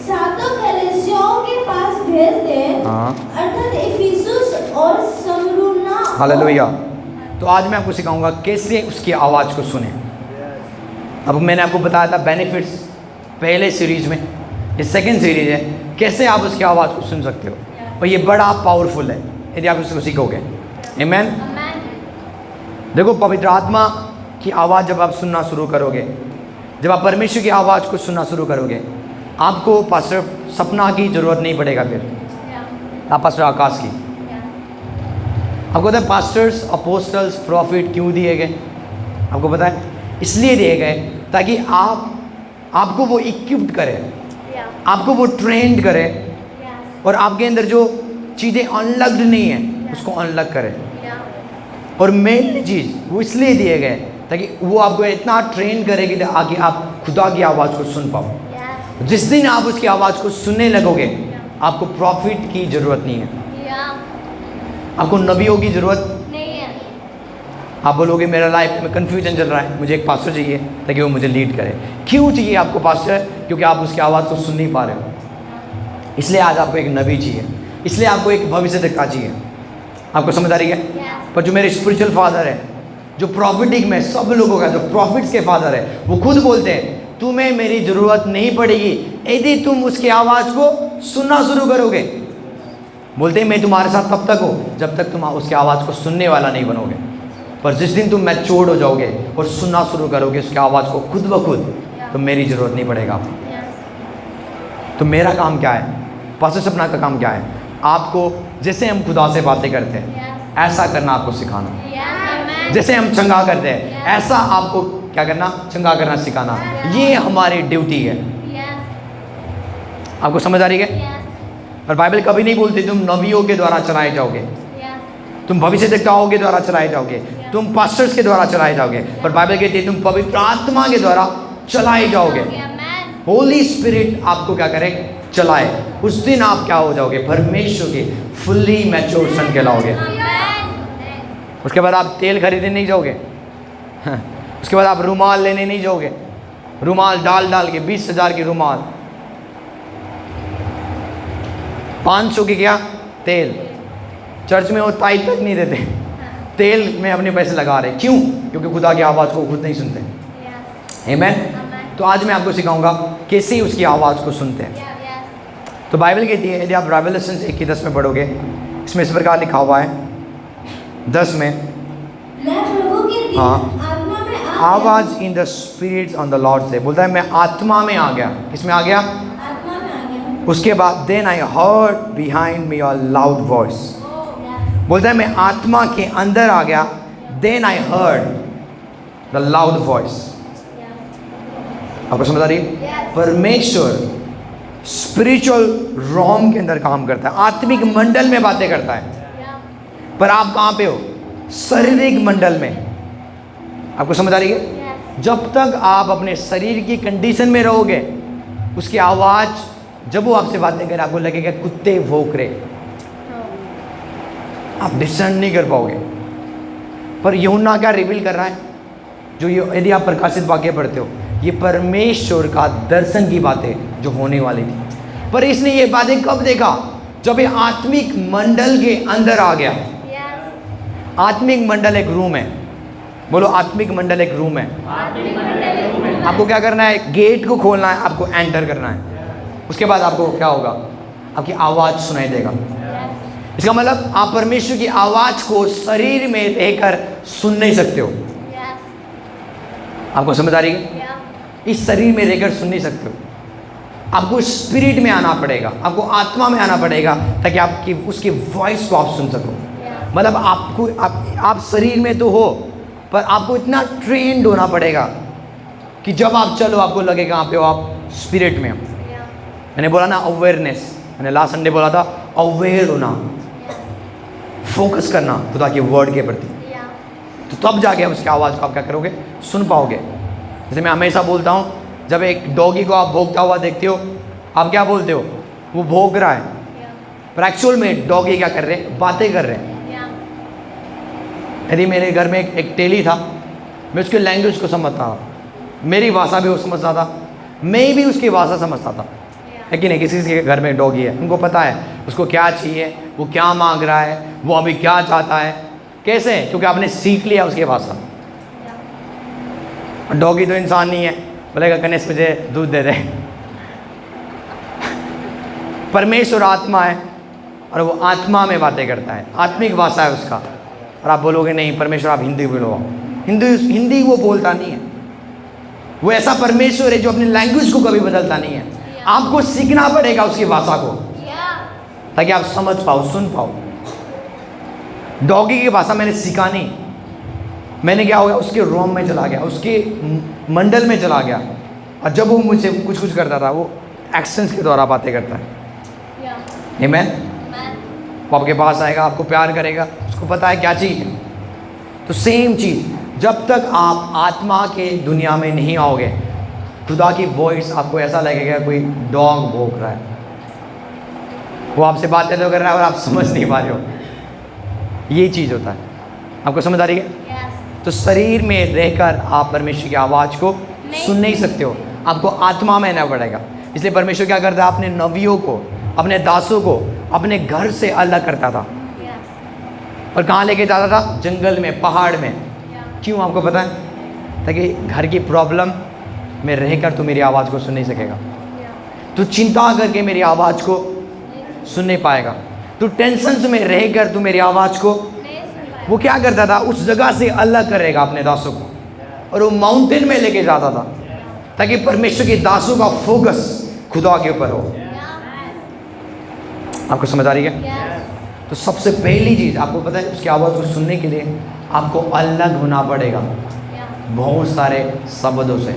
Speaker 2: सातों कलीसियाओं के पास भेज दे।
Speaker 1: हाँ।
Speaker 2: अर्थात इफिसुस और स्मुर्ना।
Speaker 1: हालेलुया। तो आज मैं आपको सिखाऊंगा कैसे उसकी आवाज़ को सुने। अब मैंने आपको बताया था बेनिफिट्स पहले सीरीज में, ये सेकंड सीरीज है, कैसे आप उसकी आवाज़ को सुन सकते हो। और ये बड़ा पावरफुल है यदि आप उसको सीखोगे। आमीन। देखो, पवित्र आत्मा की आवाज़ जब आप सुनना शुरू करोगे, जब आप परमेश्वर की आवाज़ को सुनना शुरू करोगे, आपको पास्टर सपना की ज़रूरत नहीं पड़ेगा। फिर आप पास्टर आकाश की। आपको पता है पास्टर्स, अपोस्टल्स, प्रॉफिट क्यों दिए गए? आपको पता है? इसलिए दिए गए ताकि आपको वो इक्विप्ड करे, आपको वो ट्रेंड करे, और आपके अंदर जो चीज़ें अनलग्ड नहीं है उसको अनलग करे। और मेन चीज़ वो इसलिए दिए गए ताकि वो आपको इतना ट्रेन करे कि आगे आप खुदा की आवाज़ को सुन पाओ। जिस दिन आप उसकी आवाज़ को सुनने लगोगे, आपको प्रॉफिट की ज़रूरत नहीं है, आपको नबियों की ज़रूरत नहीं है। आप बोलोगे मेरा लाइफ में कन्फ्यूजन चल रहा है, मुझे एक पास्टर चाहिए ताकि वो मुझे लीड करे। क्यों चाहिए आपको पास्टर? क्योंकि आप उसकी आवाज़ को सुन नहीं पा रहे हो। इसलिए आज आपको एक नबी चाहिए, इसलिए आपको एक भविष्यद्वक्ता चाहिए। आपको समझ आ रही है? पर जो मेरे स्पिरिचुअल फादर है, जो प्रॉफिटिक में सब लोगों का जो प्रॉफिट्स के फादर है, वो खुद बोलते हैं तुम्हें मेरी ज़रूरत नहीं पड़ेगी यदि तुम उसकी आवाज़ को सुनना शुरू करोगे। बोलते हैं मैं तुम्हारे साथ तब तक हो जब तक तुम उसकी आवाज़ को सुनने वाला नहीं बनोगे। पर जिस दिन तुम मैच्योर्ड हो जाओगे और सुनना शुरू करोगे उसकी आवाज़ को खुद ब खुद, तो मेरी ज़रूरत नहीं पड़ेगा आपको। तो मेरा काम क्या है? पास्टर सपना का काम क्या है? आपको जैसे हम खुदा से बातें करते हैं ऐसा करना आपको सिखाना। जैसे हम चंगा करते हैं ऐसा आपको क्या करना? चंगा करना सिखाना। ये हमारी ड्यूटी है। आपको समझ आ रही है? और बाइबल कभी नहीं बोलती तुम नबियों के द्वारा चलाए जाओगे, तुम भविष्यद्वक्ताओं के द्वारा चलाए जाओगे, तुम पास्टर्स के द्वारा चलाए जाओगे। पर बाइबल कहती है तुम पवित्र आत्मा के द्वारा चलाए जाओगे। होली स्पिरिट आपको क्या करे? चलाए। उस दिन आप क्या हो जाओगे? परमेश्वर के फुल्ली मैच्योर सन कहलाओगे। उसके बाद आप तेल खरीदने नहीं जाओगे, उसके बाद आप रुमाल लेने नहीं जाओगे। रुमाल डाल के 20,000 की रुमाल, 500 की क्या तेल। चर्च में वो ताई तक नहीं देते, तेल में अपने पैसे लगा रहे। क्यों? क्योंकि खुदा की आवाज़ को खुद नहीं सुनते। आमीन। तो आज मैं आपको सिखाऊंगा कैसे उसकी आवाज़ को सुनते हैं। तो बाइबल कहती है, यदि आप रेवलेशंस 1:10 में पढ़ोगे, इसमें इस प्रकार लिखा हुआ है 10 में,
Speaker 2: मैं प्रभु के दिन आत्मा में
Speaker 1: आवाज़ in the spirit on the Lord से। बोलता है मैं आत्मा में आ गया। किसमें आ गया?
Speaker 2: आत्मा में आ गया।
Speaker 1: उसके बाद then I heard behind me a loud voice. बोलता है मैं आत्मा के अंदर आ गया, then I heard the loud voice. आपको समझ आ रही है? परमेश्वर स्पिरिचुअल रॉम के अंदर काम करता है, आत्मिक मंडल में बातें करता है। पर आप कहाँ पे हो? शारीरिक मंडल में। आपको समझ आ रही है? जब तक आप अपने शरीर की कंडीशन में रहोगे, उसकी आवाज़ जब वो आपसे बातें करे आपको लगेगा कुत्ते भौंक रहे, आप डिस्टर्न नहीं कर पाओगे। पर यूहन्ना क्या रिवील कर रहा है? जो यदि आप प्रकाशित वाक्य पढ़ते हो, ये परमेश्वर का दर्शन की बातें जो होने वाली थी। पर इसने ये बातें कब देखा? जब ये आत्मिक मंडल के अंदर आ गया। आत्मिक मंडल एक रूम है। बोलो आत्मिक मंडल एक रूम है। आपको क्या करना है? गेट को खोलना है, आपको एंटर करना है। उसके बाद आपको क्या होगा, आपकी आवाज़ सुनाई देगा। इसका मतलब आप परमेश्वर की आवाज़ को शरीर में रहकर सुन नहीं सकते हो। आपको समझ आ रही है? इस शरीर में रहकर सुन नहीं सकते हो, आपको स्पिरिट में आना पड़ेगा, आपको आत्मा में आना पड़ेगा, ताकि आपकी उसकी वॉइस को आप सुन सको। मतलब आपको आप शरीर में तो हो, पर आपको इतना ट्रेंड होना पड़ेगा कि जब आप चलो आपको लगे कहाँ पे हो, आप स्पिरिट में हो। मैंने बोला ना अवेयरनेस, मैंने लास्ट संडे बोला था अवेयर होना, फोकस करना खुदा के वर्ड के प्रति, तो तब जाके आप उसकी आवाज़ को आप क्या करोगे, सुन पाओगे। जैसे मैं हमेशा बोलता हूँ, जब एक डॉगी को आप भौंकता हुआ देखते हो, आप क्या बोलते हो, वो भौंक रहा है, पर एक्चुअल में डॉगी क्या कर रहे हैं, बातें कर रहे हैं। यदि मेरे घर में एक टेली था, मैं उसके लैंग्वेज को समझता था, मेरी भाषा भी वो समझता था, मैं भी उसकी भाषा समझता था। है कि नहीं? किसी के घर में डॉगी है, उनको पता है उसको क्या चाहिए, वो क्या मांग रहा है, वो अभी क्या चाहता है। कैसे? क्योंकि आपने सीख लिया उसकी भाषा। डॉगी तो इंसान नहीं है, बोलेगा गणेश मुझे दूध दे दे। परमेश्वर आत्मा है और वो आत्मा में बातें करता है, आत्मिक भाषा है उसका। और आप बोलोगे नहीं परमेश्वर आप हिंदी बोलो, हिंदी वो बोलता नहीं है। वो ऐसा परमेश्वर है जो अपनी लैंग्वेज को कभी बदलता नहीं है। आपको सीखना पड़ेगा उसकी भाषा को, ताकि आप समझ पाओ, सुन पाओ। डॉगी की भाषा मैंने सीखा नहीं, मैंने क्या हो गया, उसके रोम में चला गया, उसके मंडल में चला गया, और जब वो मुझसे कुछ कुछ करता था, वो एक्शंस के द्वारा बातें करता है। आमीन। वो आपके पास आएगा, आपको प्यार करेगा, उसको पता है क्या चाहिए। तो सेम चीज़, जब तक आप आत्मा के दुनिया में नहीं आओगे, खुदा की वॉइस आपको ऐसा लगेगा कोई डॉग भौंक रहा है, वो आपसे बातें तो कर रहा है और आप समझ नहीं पा रहे हो। ये चीज़ होता है। आपको समझ आ रही है? तो शरीर में रहकर आप परमेश्वर की आवाज़ को सुन नहीं सकते हो, आपको आत्मा में रहना पड़ेगा। इसलिए परमेश्वर क्या करता है, अपने नबियों को, अपने दासों को अपने घर से अलग करता था। और कहाँ लेके जाता था? जंगल में, पहाड़ में। क्यों? आपको पता है? ताकि घर की प्रॉब्लम में रहकर तू मेरी आवाज़ को सुन नहीं सकेगा, तू चिंता करके मेरी आवाज़ को सुन नहीं पाएगा, तू टेंशन में रहकर तू मेरी आवाज़ को। वो क्या करता था, उस जगह से अलग करेगा अपने दासों को, और वो माउंटेन में लेके जाता था, ताकि परमेश्वर के दासों का फोकस खुदा के ऊपर हो। आपको समझ आ रही है? तो सबसे पहली चीज़ आपको पता है, उसकी आवाज़ को सुनने के लिए आपको अलग होना पड़ेगा बहुत सारे शब्दों से,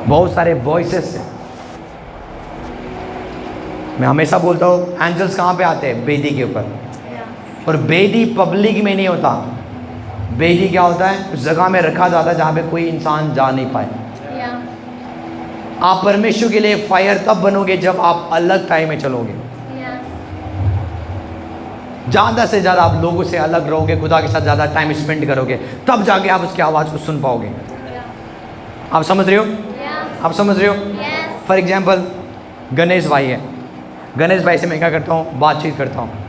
Speaker 1: बहुत सारे वॉइसेस से। मैं हमेशा बोलता हूँ, एंजल्स कहाँ पे आते हैं? बेदी के ऊपर। और बेदी पब्लिक में नहीं होता, बेदी क्या होता है, उस जगह में रखा जाता है जहाँ पे कोई इंसान जा नहीं पाए। आप परमेश्वर के लिए फायर तब बनोगे जब आप अलग टाइम में चलोगे, ज़्यादा से ज़्यादा आप लोगों से अलग रहोगे, खुदा के साथ ज़्यादा टाइम स्पेंड करोगे, तब जाके आप उसकी आवाज़ को सुन पाओगे। आप समझ रहे हो? आप समझ रहे हो? फॉर एग्जाम्पल, गणेश भाई है, गणेश भाई से मैं क्या करता हूँ, बातचीत करता हूँ।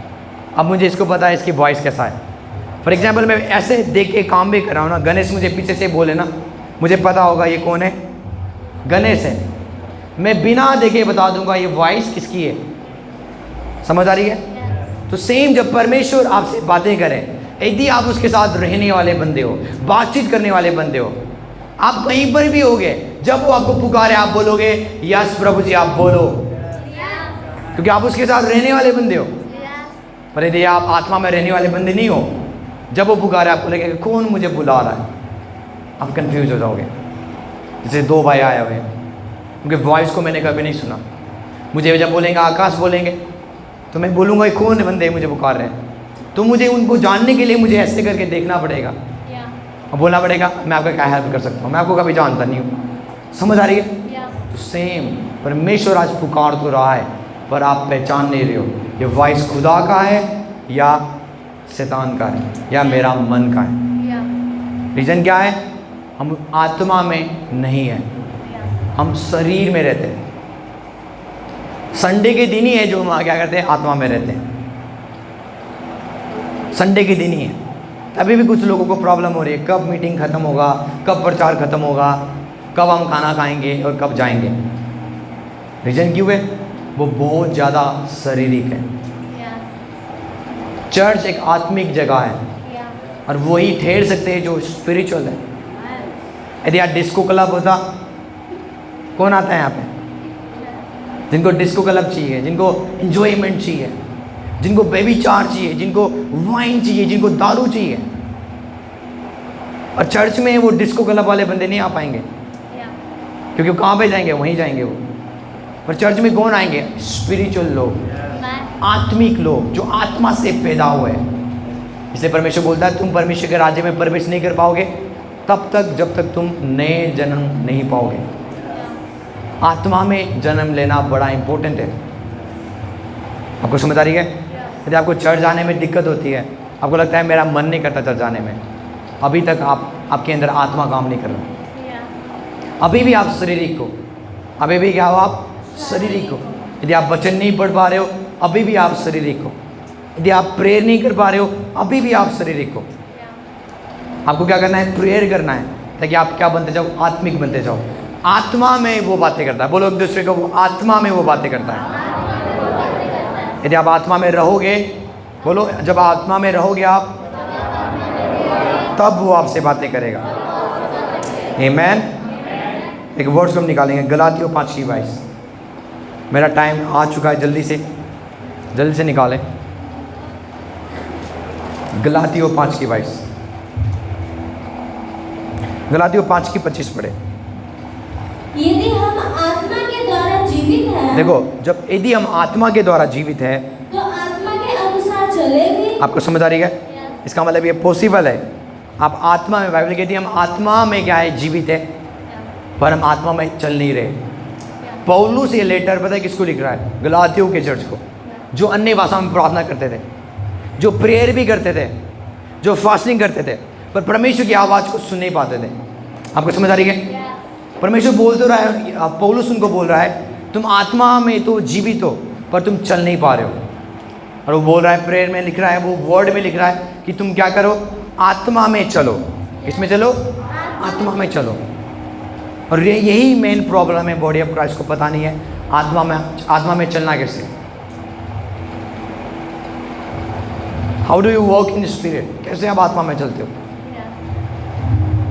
Speaker 1: अब मुझे इसको पता है इसकी वॉइस कैसा है। फॉर एग्जाम्पल, मैं ऐसे देख के काम भी कर रहा हूँ ना, गणेश मुझे पीछे से बोले ना, मुझे पता होगा ये कौन है, गणेश है। मैं बिना देखे बता दूंगा ये वॉइस किसकी है। समझ आ रही है? तो सेम जब परमेश्वर आपसे बातें करें, यदि आप उसके साथ रहने वाले बंदे हो, बातचीत करने वाले बंदे हो, आप कहीं पर भी होगे, जब वो आपको पुकारे आप बोलोगे यस प्रभु जी, आप बोलो, क्योंकि आप उसके साथ रहने वाले बंदे हो। पर यदि आप आत्मा में रहने वाले बंदे नहीं हो, जब वो पुकारे आपको लगेगा कौन मुझे बुला रहा है, आप कंफ्यूज हो जाओगे। जैसे दो भाई आए हुए हैं, उनके वॉइस को मैंने कभी नहीं सुना, मुझे जब बोलेंगे आकाश बोलेंगे तो मैं बोलूँगा ये कौन बंदे मुझे पुकार रहे हैं, तो मुझे उनको जानने के लिए मुझे ऐसे करके देखना पड़ेगा और बोलना पड़ेगा मैं आपका क्या हेल्प कर सकता हूँ, मैं आपको कभी जानता नहीं हूँ। समझ आ रही है? तो सेम परमेश्वर आज पुकार तो रहा है, पर आप पहचान नहीं रहे हो ये वॉइस खुदा का है या शैतान का है या मेरा मन का है। रीज़न क्या है? हम आत्मा में नहीं है, हम शरीर में रहते हैं। संडे के दिन ही है जो हम क्या करते हैं, आत्मा में रहते हैं। संडे के दिन ही है। तभी भी कुछ लोगों को प्रॉब्लम हो रही है, कब मीटिंग ख़त्म होगा, कब प्रचार ख़त्म होगा, कब हम खाना खाएंगे और कब जाएंगे। रीजन क्यों है? वो बहुत ज़्यादा शारीरिक है। चर्च एक आत्मिक जगह है और वही ठहर सकते हैं जो स्पिरिचुअल है। यदि यहाँ डिस्को क्लब होता, कौन आता है यहाँ पे? जिनको डिस्को क्लब चाहिए, जिनको एंजॉयमेंट चाहिए, जिनको बेबीचार चाहिए, जिनको वाइन चाहिए, जिनको दारू चाहिए। और चर्च में वो डिस्को क्लब वाले बंदे नहीं आ पाएंगे, क्योंकि वो कहाँ पे जाएंगे? वहीं जाएंगे वो। पर चर्च में कौन आएंगे? स्पिरिचुअल लोग, आत्मिक लोग जो आत्मा से पैदा हुए। इसलिए परमेश्वर बोलता है तुम परमेश्वर के राज्य में प्रवेश नहीं कर पाओगे तब तक जब तक तुम नए जन्म नहीं पाओगे। आत्मा में जन्म लेना बड़ा इंपॉर्टेंट है। आपको समझ आ रही है? यदि आपको चर्च जाने में दिक्कत होती है, आपको लगता है मेरा मन नहीं करता चर्च जाने में, अभी तक आपके अंदर आत्मा काम नहीं कर रहा। अभी भी आप शारीरिक हो, अभी भी क्या हो? आप शारीरिक हो। यदि आप वचन नहीं पढ़ पा रहे हो, अभी भी आप शारीरिक हो। यदि आप प्रेयर नहीं कर पा रहे हो, अभी भी आप शारीरिक हो। आपको क्या करना है? प्रेयर करना है, ताकि आप क्या बनते जाओ? आत्मिक बनते जाओ। आत्मा में वो बातें करता है। बोलो एक दूसरे को, वो आत्मा में वो बातें करता है। यदि आप आत्मा में रहोगे, बोलो जब आत्मा में रहोगे आप, तब वो आपसे बातें करेगा। आमीन। एक वर्ड्स हम निकालेंगे, गलातियों 5:22। मेरा टाइम आ चुका है, जल्दी से निकालें। गलातियों 5:22, गलातियों 5:25 पढ़े।
Speaker 2: यदि हम आत्मा के द्वारा जीवित हैं,
Speaker 1: देखो, जब यदि हम आत्मा के द्वारा जीवित है
Speaker 2: तो आत्मा के अनुसार चलेंगे।
Speaker 1: आपको समझ आ रही है? इसका मतलब ये पॉसिबल है। आप आत्मा में, बाइबल कहती है हम आत्मा में क्या है? जीवित है, पर हम आत्मा में चल नहीं रहे। पौलुस ये लेटर पता है किसको लिख रहा है? गलातियों के चर्च को, जो अन्य भाषा में प्रार्थना करते थे, जो प्रेयर भी करते थे, जो फास्टिंग करते थे, पर परमेश्वर की आवाज़ को सुन नहीं पाते थे। आपको समझ आ रही है? परमेश्वर बोल तो रहा है, पौलुस उनको बोल रहा है तुम आत्मा में तो जीवित हो, पर तुम चल नहीं पा रहे हो। और वो बोल रहा है, प्रेयर में लिख रहा है, वो वर्ड में लिख रहा है कि तुम क्या करो? आत्मा में चलो। किसमें चलो? आत्मा में चलो। और यही मेन प्रॉब्लम है बॉडी ऑफ क्राइस्ट को पता नहीं है आत्मा में चलना कैसे। How do you walk in spirit? कैसे आप आत्मा में चलते हो?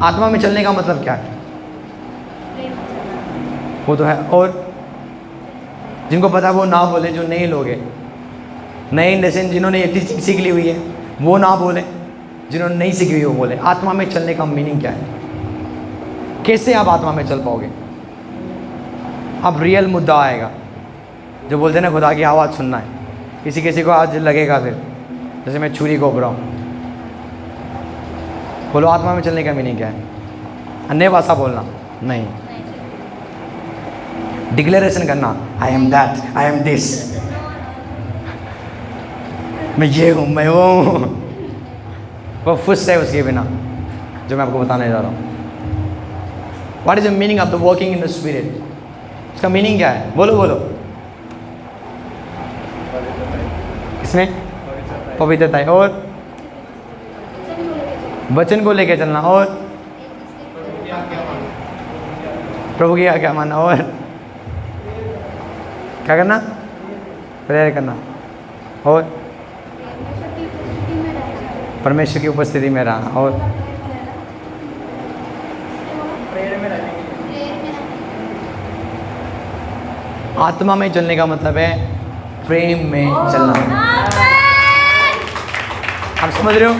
Speaker 1: आत्मा में चलने का मतलब क्या है? वो तो है। और जिनको पता है वो ना बोले, जो नए लोग हैं, नए इंडसेंट जिन्होंने ये टीचिंग सीख ली हुई है वो ना बोले, जिन्होंने नहीं सीखी हुई वो बोले। आत्मा में चलने का मीनिंग क्या है? कैसे आप आत्मा में चल पाओगे? अब रियल मुद्दा आएगा, जो बोलते हैं ना खुदा की आवाज़ सुनना है। किसी को आज लगेगा फिर जैसे मैं छुरी को रहा हूँ। बोलो आत्मा में चलने का मीनिंग क्या है? अन्य भाषा बोलना नहीं, डिक्लेरेशन करना, I am that, I am this, मैं ये हूँ, मैं वो हूँ। वो फुस है उसके बिना, जो मैं आपको बताने जा रहा हूँ। What is the meaning of the walking in the spirit? इसका मीनिंग क्या है? बोलो। इसमें पवित्रता है, और वचन को लेकर चलना, और प्रभु की क्या मानना, और क्या करना? प्रेयर करना, और परमेश्वर की उपस्थिति में रहना, और आत्मा में चलने का मतलब है प्रेम में चलना। आप समझ रहे हो?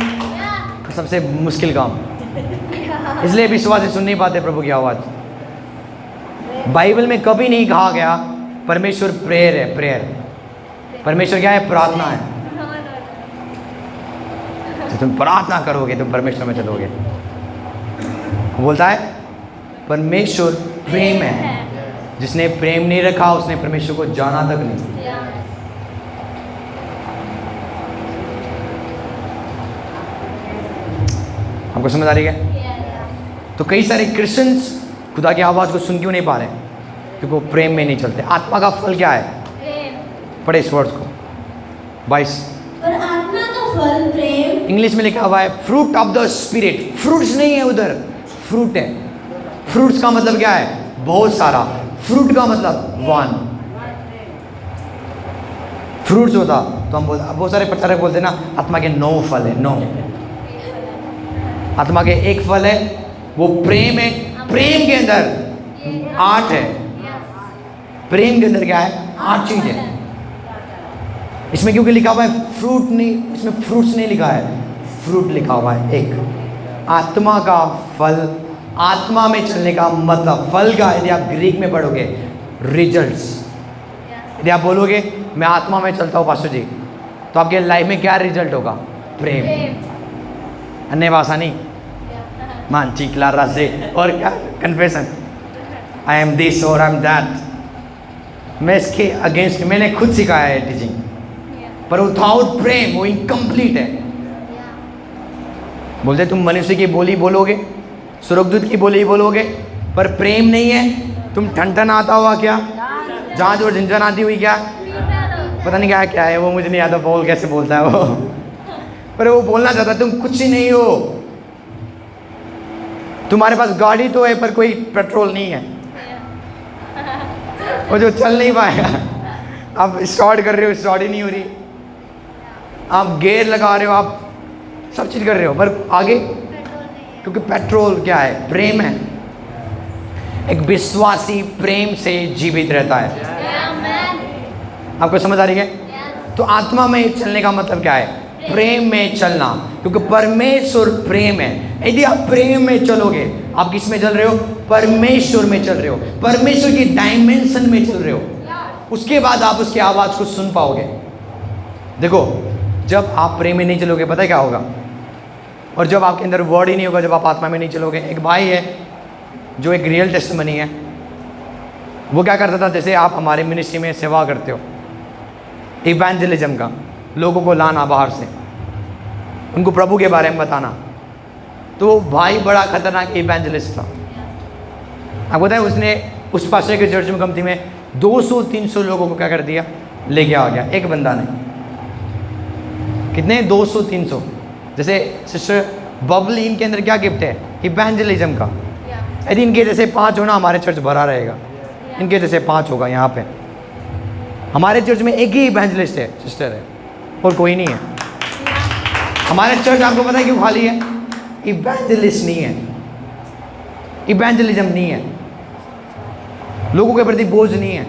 Speaker 1: तो सबसे मुश्किल काम, इसलिए विश्वासी सुन नहीं पाते प्रभु की आवाज़। बाइबल में कभी नहीं कहा गया परमेश्वर प्रेयर है। प्रेयर, परमेश्वर क्या है? प्रार्थना है। तो तुम प्रार्थना करोगे तुम परमेश्वर में चलोगे। बोलता है परमेश्वर प्रेम है, जिसने प्रेम नहीं रखा उसने परमेश्वर को जाना तक नहीं। हमको समझ आ रही है? तो कई सारे क्रिश्चियंस खुदा की आवाज़ को सुन क्यों नहीं पा रहे? क्योंकि वो प्रेम में नहीं चलते। आत्मा का फल क्या है? पढ़े इस वर्ड्स को, 22।
Speaker 2: और आत्मा का फल प्रेम,
Speaker 1: इंग्लिश में लिखा हुआ है fruit of the spirit. Fruits नहीं है उधर, फ्रूट है। फ्रूट्स का मतलब क्या है? बहुत सारा। फ्रूट का मतलब वन। फ्रूट्स होता तो हम बोलते, बहुत सारे प्रचारक बोलते हैं ना आत्मा के 9 फल है। 9 आत्मा के एक फल है, वो प्रेम है। प्रेम के अंदर 8 है। प्रेम के अंदर क्या है? 8 चीज है। इसमें क्योंकि लिखा हुआ है फ्रूट नहीं, इसमें फ्रूट्स नहीं लिखा है, फ्रूट लिखा हुआ है। एक आत्मा का फल, आत्मा में चलने का मतलब, फल का यदि आप ग्रीक में पढ़ोगे रिजल्ट्स, यदि आप बोलोगे मैं आत्मा में चलता हूँ पास्टर जी, तो आपके लाइफ में क्या रिजल्ट होगा? प्रेम। अन्य भाषा नहीं, मान ठीक लारा से, और क्या? कन्फेशन, आई एम दिस और आई एम दैट। मैं इसके अगेंस्ट, मैंने खुद सिखाया है टीचिंग, पर विदाउट प्रेम वो इनकम्प्लीट है। बोलते तुम मनुष्य की बोली बोलोगे, स्वर्गदूत की बोली बोलोगे, पर प्रेम नहीं है, तुम ठन आता हुआ क्या, जांच और झंझन आती हुई क्या, पता नहीं क्या क्या है वो, मुझे नहीं आता बोल कैसे बोलता है वो, पर वो बोलना चाहता तुम कुछ ही नहीं हो। तुम्हारे पास गाड़ी तो है पर कोई पेट्रोल नहीं है, वो जो चल नहीं पाएगा। आप स्टार्ट कर रहे हो, स्टार्ट ही नहीं हो रही, आप गियर लगा रहे हो, आप सब चीज़ कर रहे हो, पर आगे, क्योंकि पेट्रोल क्या है? प्रेम है। एक विश्वासी प्रेम से जीवित रहता है। आपको समझ आ रही है? तो आत्मा में चलने का मतलब क्या है? प्रेम में चलना, क्योंकि परमेश्वर प्रेम है। यदि आप प्रेम में चलोगे, आप किस में चल रहे हो? परमेश्वर में चल रहे हो, परमेश्वर की डायमेंशन में चल रहे हो, उसके बाद आप उसकी आवाज़ को सुन पाओगे। देखो, जब आप प्रेम में नहीं चलोगे, पता है क्या होगा? और जब आपके अंदर वर्ड ही नहीं होगा, जब आप आत्मा में नहीं चलोगे। एक भाई है जो एक रियल टेस्टिमनी है, वो क्या करता था, जैसे आप हमारे मिनिस्ट्री में सेवा करते हो, इवेंजलिज्म का, लोगों को लाना बाहर से, उनको प्रभु के बारे में बताना, तो भाई बड़ा खतरनाक इवेंजलिस्ट था। आपको पता है, उसने उस पास्टर के चर्च में कमती में 200-300 लोगों को क्या कर दिया? लेके आ गया एक बंदा ने। कितने? 200-300। जैसे सिस्टर बबली, इनके अंदर क्या गिफ्ट है? इवेंजलिज्म का। यदि इनके जैसे 5 होना, हमारे चर्च भरा रहेगा। इनके जैसे 5 होगा यहाँ पे। हमारे चर्च में एक ही इवेंजलिस्ट है, सिस्टर है, और कोई नहीं है। हमारे चर्च आपको पता है क्यों खाली है? इवेंजलिस्ट नहीं है, इवेंजलिज्म नहीं है, लोगों के प्रति बोझ नहीं है।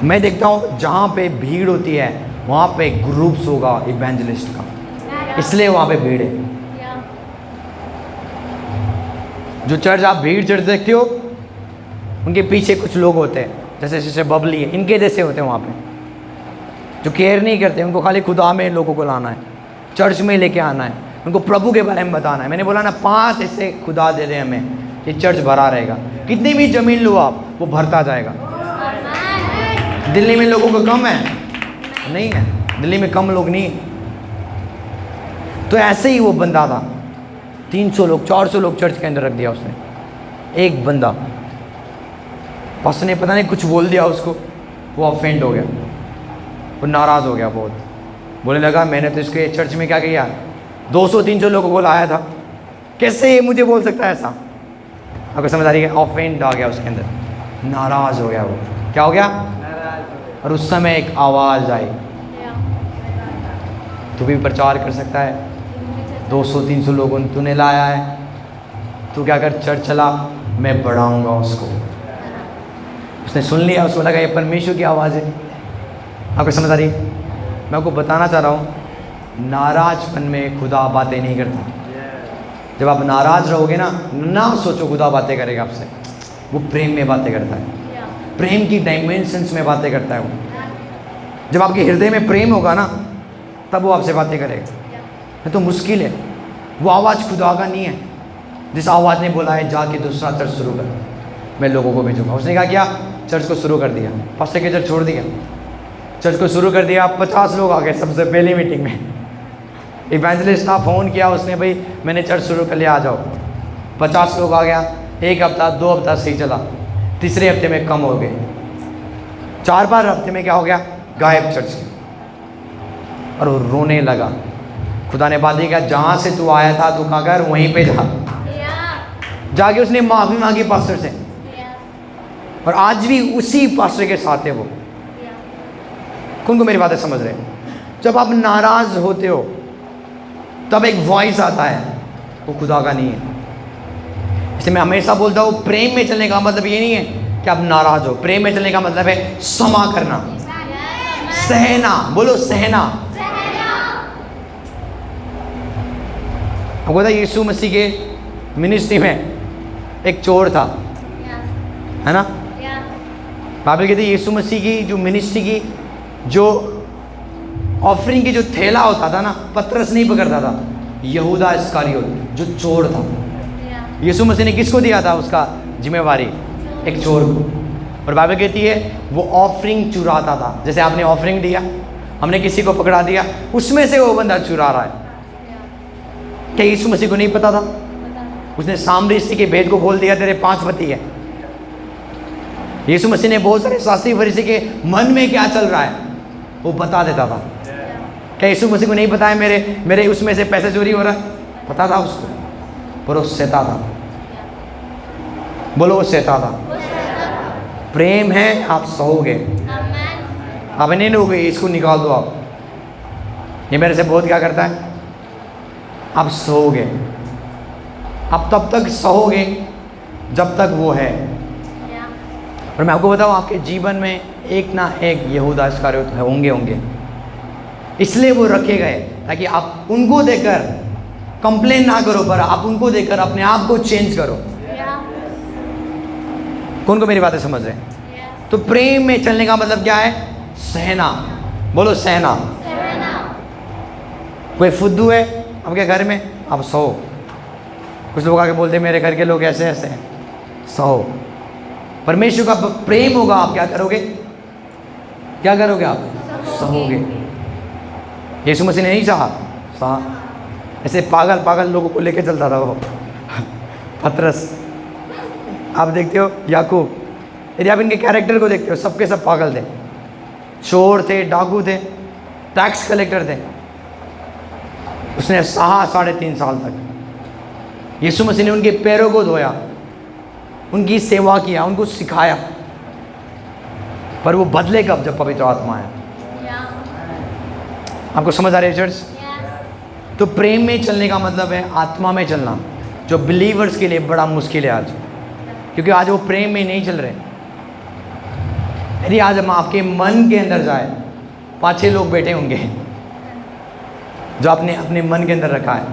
Speaker 1: मैं देखता हूँ जहाँ पे भीड़ होती है वहाँ पे ग्रुप्स होगा इवेंजलिस्ट का, इसलिए वहाँ पे भीड़ है। जो चर्च आप भीड़ चर्च देखते हो, उनके पीछे कुछ लोग होते हैं, जैसे जैसे बबली है, इनके जैसे होते हैं वहाँ पे, जो केयर नहीं करते। उनको खाली खुदा में लोगों को लाना है, चर्च में लेके आना है, उनको प्रभु के बारे में बताना है। मैंने बोला ना, 5 ऐसे खुदा दे दे हमें, ये चर्च भरा रहेगा। कितनी भी जमीन लो आप, वो भरता जाएगा। दिल्ली में लोगों को कम है? नहीं है, दिल्ली में कम लोग नहीं है। तो ऐसे ही वो बंदा था, 300 लोग 400 लोग चर्च के अंदर रख दिया उसने। एक बंदा, पास्टर ने पता नहीं कुछ बोल दिया उसको, वो ऑफेंड हो गया, वो नाराज़ हो गया बहुत। बोलने लगा मैंने तो इसके चर्च में क्या किया, 200-300 लोगों को लाया था, कैसे ये मुझे बोल सकता है ऐसा? आपको समझ आ रही है? ऑफेंड आ गया उसके अंदर, नाराज़ हो गया वो। क्या हो गया? और उस समय एक आवाज़ आई, तू भी प्रचार कर सकता है, 200-300 लोगों ने तूने लाया है, तू क्या कर, चर्च चला, मैं बढ़ाऊंगा उसको। उसने सुन लिया, उसको लगा ये परमेश्वर की आवाज़ है। आपको समझ आ रही है? मैं आपको बताना चाह रहा हूँ, नाराजपन में खुदा बातें नहीं करता। जब आप नाराज़ रहोगे ना सोचो खुदा बातें करेगा आपसे, वो प्रेम में बातें करता है, प्रेम की डायमेंशंस में बातें करता है वो। जब आपके हृदय में प्रेम होगा ना, तब वो आपसे बातें करेगा। नहीं तो मुश्किल है। वो आवाज़ खुदा का नहीं है, जिस आवाज़ ने बोला है जाके दूसरा चर्च शुरू कर, मैं लोगों को भेजूंगा। उसने कहा क्या? चर्च को शुरू कर दिया, पास्टर के चर्च छोड़ दिया, चर्च को शुरू कर दिया। 50 लोग आ गए सबसे पहली मीटिंग में। इवेंजलिस्ट था, फ़ोन किया उसने, भाई मैंने चर्च शुरू कर लिया, आ जाओ। 50 लोग आ गया। 1 हफ्ता 2 हफ्ता सही चला, तीसरे हफ्ते में कम हो गए, 4-5 हफ्ते में क्या हो गया? गायब चर्च के। और वो रोने लगा। खुदा ने बात किया, जहाँ से तू आया था तू कहाँ कर, वहीं पे जा। जाके उसने माफ़ी मांगी पास्टर से, और आज भी उसी पास्टर के साथ है वो। कौन को मेरी बातें समझ रहे हैं? जब आप नाराज होते हो तब एक वॉइस आता है, वो खुदा का नहीं है। इसलिए मैं हमेशा बोलता हूँ, प्रेम में चलने का मतलब ये नहीं है कि आप नाराज हो। प्रेम में चलने का मतलब है क्षमा करना, सहना। बोलो सहना। आपको पता है यीशु मसीह के मिनिस्ट्री में एक चोर था, है ना? बाइबल कहती है यीशु मसीह की जो मिनिस्ट्री की जो ऑफरिंग की जो थैला होता था ना, पतरस नहीं पकड़ता था, यहूदा इस्करियोत जो चोर था। यीशु मसीह ने किसको दिया था उसका जिम्मेवारी? एक चोर को। और बाइबल कहती है वो ऑफरिंग चुराता था। जैसे आपने ऑफरिंग दिया, हमने किसी को पकड़ा दिया, उसमें से वो बंदा चुरा रहा है। क्या यीशु मसीह को नहीं पता था? उसने सामरी स्त्री के भेद को खोल दिया, तेरे 5 पति है। यीशु मसीह ने बहुत सारे शास्त्री फरीसी के मन में क्या चल रहा है वो बता देता था। क्या यीशु मसीह को नहीं पता है मेरे उसमें से पैसे चोरी हो रहा है? पता था उसको, पर वो सहता था। बोलो वो सहता था। प्रेम है, आप सहोगे। आप नहीं लोगे, इसको निकाल दो आप, ये मेरे से बहुत क्या करता है। आप सहोगे, आप तब तक सहोगे जब तक वो है। और मैं आपको बताऊं, आपके जीवन में एक ना एक यहूदा इस्करियोत होंगे। इसलिए वो रखे गए ताकि आप उनको देखकर कंप्लेन ना करो, पर आप उनको देखकर अपने आप को चेंज करो। कौन को मेरी बातें समझ रहे हैं? तो प्रेम में चलने का मतलब क्या है? सहना। बोलो सहना। कोई फुद्दू है आपके घर में, आप सहो। कुछ लोग आके बोलते हैं मेरे घर के लोग ऐसे ऐसे हैं, सहो। परमेश्वर का प्रेम होगा, आप क्या करोगे? क्या करोगे? आप सहोगे। यीशु मसीह ने नहीं सहा, ऐसे पागल लोगों को लेके चलता था वो। पतरस, आप देखते हो याकूब, यदि आप इनके कैरेक्टर को देखते हो, सबके सब पागल थे, चोर थे, डाकू थे, टैक्स कलेक्टर थे। उसने सहा 3.5 साल तक। यीशु मसीह ने उनके पैरों को धोया, उनकी सेवा किया, उनको सिखाया। पर वो बदले कब? जब पवित्र आत्मा आया। आपको समझ आ रही है चर्च? तो प्रेम में चलने का मतलब है आत्मा में चलना, जो बिलीवर्स के लिए बड़ा मुश्किल है आज, क्योंकि आज वो प्रेम में नहीं चल रहे। यदि आज हम आपके मन के अंदर जाए, 5-6 लोग बैठे होंगे जो आपने अपने मन के अंदर रखा है,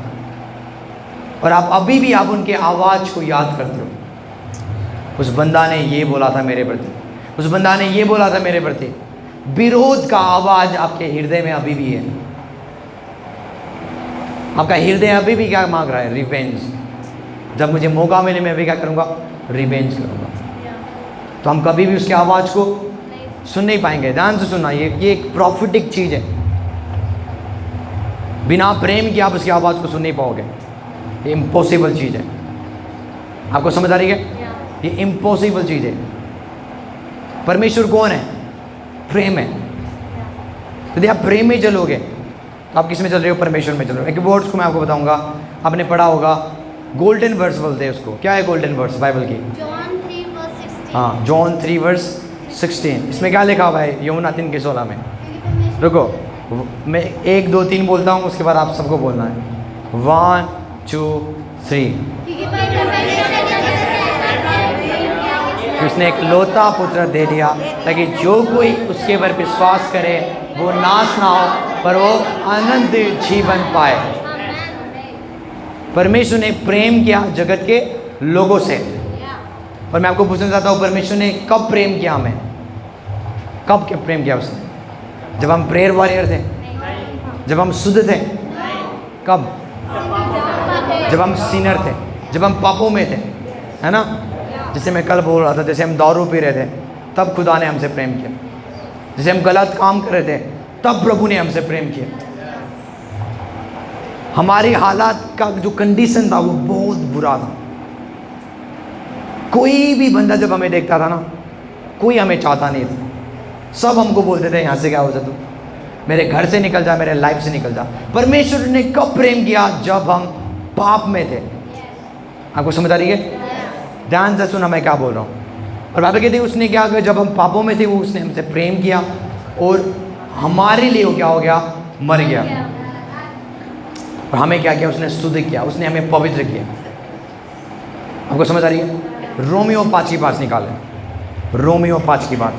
Speaker 1: और आप अभी भी आप उनके आवाज़ को याद करते हो। उस बंदा ने ये बोला था मेरे प्रति, उस बंदा ने ये बोला था मेरे प्रति। विरोध का आवाज़ आपके हृदय में अभी भी है। आपका हृदय अभी भी क्या मांग रहा है? रिवेंज। जब मुझे मौका मिले मैं अभी क्या करूँगा? रिवेंज करूँगा। तो हम कभी भी उसकी आवाज़ को सुन नहीं पाएंगे। ध्यान से सुनना, ये एक प्रॉफिटिक चीज़ है। बिना प्रेम के आप उसकी आवाज़ को सुन नहीं पाओगे। ये इम्पॉसिबल चीज़ है। आपको समझ आ रही है? ये इम्पॉसिबल चीज़ है। परमेश्वर कौन है? प्रेम है। यदि आप प्रेम में चलोगे तो आप किस में चल रहे हो? परमेश्वर में चल रहे हो। एक वर्ड्स को मैं आपको बताऊंगा, आपने पढ़ा होगा, गोल्डन वर्स बोलते हैं उसको। क्या है गोल्डन वर्स बाइबल की?
Speaker 2: जॉन 3:16।
Speaker 1: हाँ, जॉन 3:16। इसमें क्या लिखा हुआ है? यूहन्ना 3:16 में। रुको, मैं 1 2 3 बोलता हूँ, उसके बाद आप सबको बोलना है। 1 2 3। उसने एक लौता पुत्र दे दिया ताकि जो कोई उसके पर विश्वास करे वो नाश ना हो, पर वो अनंत जीवन पाए। परमेश्वर ने प्रेम किया जगत के लोगों से। और मैं आपको पूछना चाहता हूँ, परमेश्वर ने कब प्रेम किया हमें? कब प्रेम किया उसने? जब हम प्रेयर वॉरियर थे, जब हम शुद्ध थे। कब? जब हम सीनर थे, जब हम पापों में थे, है ना? जैसे मैं कल बोल रहा था, जैसे हम दारू पी रहे थे तब खुदा ने हमसे प्रेम किया। जैसे हम गलत काम कर रहे थे तब प्रभु ने हमसे प्रेम किया। हमारी हालात का जो कंडीशन था वो बहुत बुरा था। कोई भी बंदा जब हमें देखता था ना, कोई हमें चाहता नहीं था। सब हमको बोलते थे यहाँ से क्या हो जा, तू मेरे घर से निकल जा, मेरे लाइफ से निकल जा। परमेश्वर ने कब प्रेम किया? जब हम पाप में थे। आपको समझ आ रही है? ध्यान से सुना मैं क्या बोल रहा हूँ। और बाइबल कहती है उसने क्या किया? जब हम पापों में थे वो उसने हमसे प्रेम किया और हमारे लिए वो क्या हो गया, मर गया। और हमें क्या किया, उसने शुद्ध किया, उसने हमें पवित्र किया। आपको समझ आ रही है? रोमियो 5 की 5 निकालें, रोमियो 5 की 5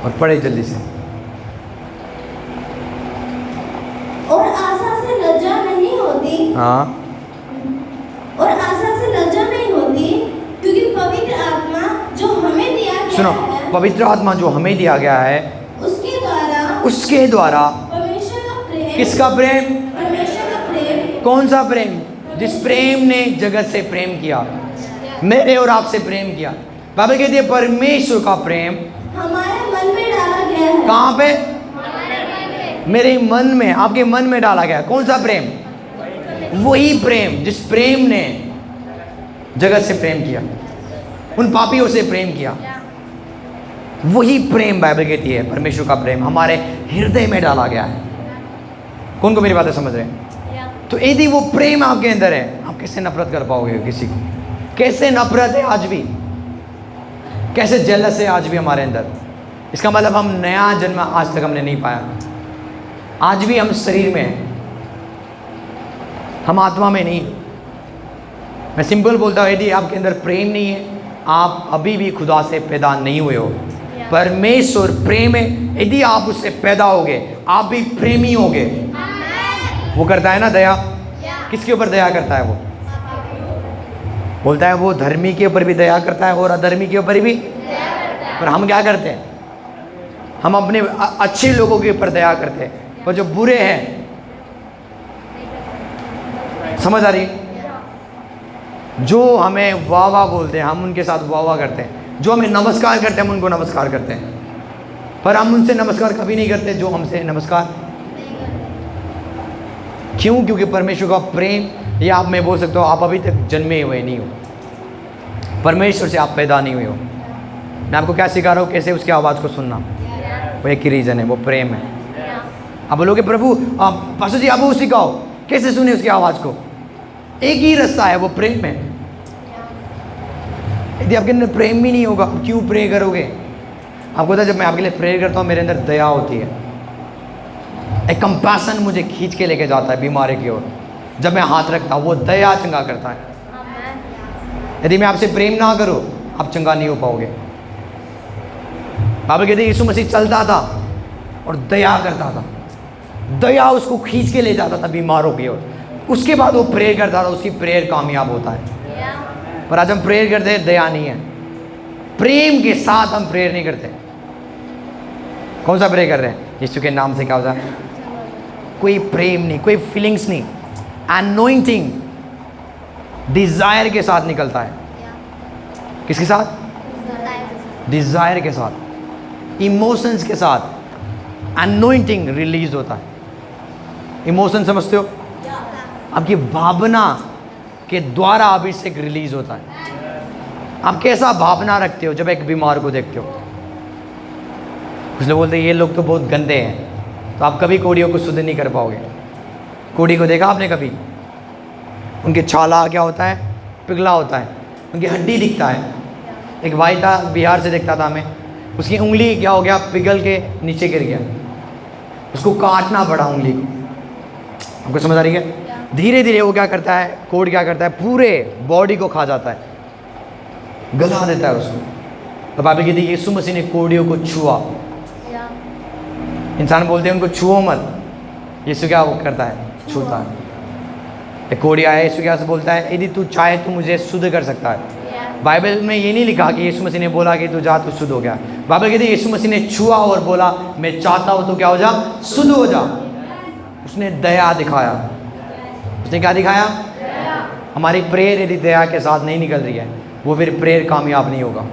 Speaker 1: और पढ़े जल्दी से।
Speaker 2: और आशा से लज्जा नहीं होती,
Speaker 1: हाँ,
Speaker 2: और आशा से लज्जा नहीं होती, क्योंकि पवित्र आत्मा जो हमें दिया गया
Speaker 1: सुनो,
Speaker 2: है,
Speaker 1: पवित्र आत्मा जो हमें दिया गया है, उसके द्वारा
Speaker 2: परमेश्वर का प्रेम,
Speaker 1: किसका प्रेम?
Speaker 2: परमेश्वर का प्रेम,
Speaker 1: कौन सा प्रेम? जिस प्रेम ने जगत से प्रेम किया, मेरे और आपसे प्रेम किया। बाइबल कहती है परमेश्वर का प्रेम
Speaker 2: हमारे मन में डाला गया है।
Speaker 1: कहाँ पे? मेरे मन में, आपके मन में डाला गया। कौन सा प्रेम? वही प्रेम जिस प्रेम ने जगत से प्रेम किया, उन पापियों से प्रेम किया। वही प्रेम बाइबल कहती है परमेश्वर का प्रेम हमारे हृदय में डाला गया है। कौन को मेरी बातें समझ रहे हैं? तो यदि वो प्रेम आपके अंदर है, आप कैसे नफरत कर पाओगे किसी को? कैसे नफरत है आज भी, कैसे जेलस है आज भी हमारे अंदर? इसका मतलब हम नया जन्म आज तक हमने नहीं पाया। आज भी हम शरीर में हैं, हम आत्मा में नहीं। मैं सिंपल बोलता हूँ, यदि आपके अंदर प्रेम नहीं है, आप अभी भी खुदा से पैदा नहीं हुए हो। परमेश्वर प्रेम है, यदि आप उससे पैदा होगे आप भी प्रेमी होगे। वो करता है ना दया, किसके ऊपर दया करता है? वो बोलता है वो धर्मी के ऊपर भी दया करता है और अधर्मी के ऊपर भी। पर हम क्या करते हैं? हम अपने अच्छे लोगों के ऊपर दया करते हैं, पर जो बुरे हैं, समझ आ रही है? जो हमें वाह वाह बोलते हैं हम उनके साथ वाह वाह करते हैं, जो हमें नमस्कार करते हैं हम उनको नमस्कार करते हैं, पर हम उनसे नमस्कार कभी नहीं करते जो हमसे नमस्कार। क्यों? क्योंकि परमेश्वर का प्रेम, या आप मैं बोल सकता हूँ आप अभी तक जन्मे हुए नहीं हो, परमेश्वर से आप पैदा नहीं हुए हो। मैं आपको क्या सिखा रहा हूँ, कैसे उसकी आवाज़ को सुनना। वो एक ही रीज़न है, वो प्रेम है। आप बोलोगे प्रभु आप पास्टर जी आप वो सिखाओ, कैसे सुने उसकी आवाज़ को? एक ही रास्ता है, वो प्रेम है। यदि आपके अंदर प्रेम भी नहीं होगा, क्यों प्रे करोगे? आपको पता है जब मैं आपके लिए प्रे करता हूँ मेरे अंदर दया होती है, एक कंपैशन मुझे खींच के लेके जाता है बीमारी की ओर। जब मैं हाथ रखता हूँ वो दया चंगा करता है। यदि मैं आपसे प्रेम ना करूँ आप चंगा नहीं हो पाओगे। बाइबल कहते हैं यीशु मसीह चलता था और दया करता था, दया उसको खींच के ले जाता था बीमारों की ओर। उसके बाद वो प्रेयर करता था, उसकी प्रेयर कामयाब होता है। पर आज हम प्रेयर करते हैं, दया नहीं है। प्रेम के साथ हम प्रेयर नहीं करते। कौन सा प्रेयर कर रहे हैं? यीशु के नाम से क्या होता है? कोई प्रेम नहीं, कोई फीलिंग्स नहीं। अनोइंटिंग डिजायर के साथ निकलता है। किसके साथ? डिजायर के साथ, इमोशंस के साथ अनोइंटिंग रिलीज होता है। इमोशन समझते हो? आपकी भावना के द्वारा अभिषेक रिलीज होता है। आप कैसा भावना रखते हो जब एक बीमार को देखते हो? कुछ लोग बोलते हैं ये लोग तो बहुत गंदे हैं, तो आप कभी कोड़ियों को शुद्ध नहीं कर पाओगे। कोड़ी को देखा आपने कभी? उनके छाला क्या होता है? पिघला होता है, उनकी हड्डी दिखता है। एक भाई था बिहार से देखता था हमें, उसकी उंगली क्या हो गया? पिघल के नीचे गिर गया, उसको काटना पड़ा उंगली को। आपको समझ आ रही है? धीरे धीरे वो क्या करता है, कोड क्या करता है, पूरे बॉडी को खा जाता है, गला देता है उसको। तो बाइबल कहती है यीशु मसीह ने कोड़ियों को छुआ। इंसान बोलते हैं उनको छुओ मत, यीशु क्या वो करता है? छूता है। एक कोड़ी आया, यीशु क्या से बोलता है यदि तू चाहे तो मुझे शुद्ध कर सकता है। बाइबल में ये नहीं लिखा कि यीशु मसीह ने बोला कि तू जा तो शुद्ध हो गया। बाइबल कहती है यीशु मसीह ने छुआ और बोला मैं चाहता हूँ तो क्या हो जा? शुद्ध हो जा। उसने दया दिखाया। उसने क्या दिखाया? हमारी प्रेयर यदि दया के साथ नहीं निकल रही है वो फिर प्रेयर कामयाब नहीं होगा।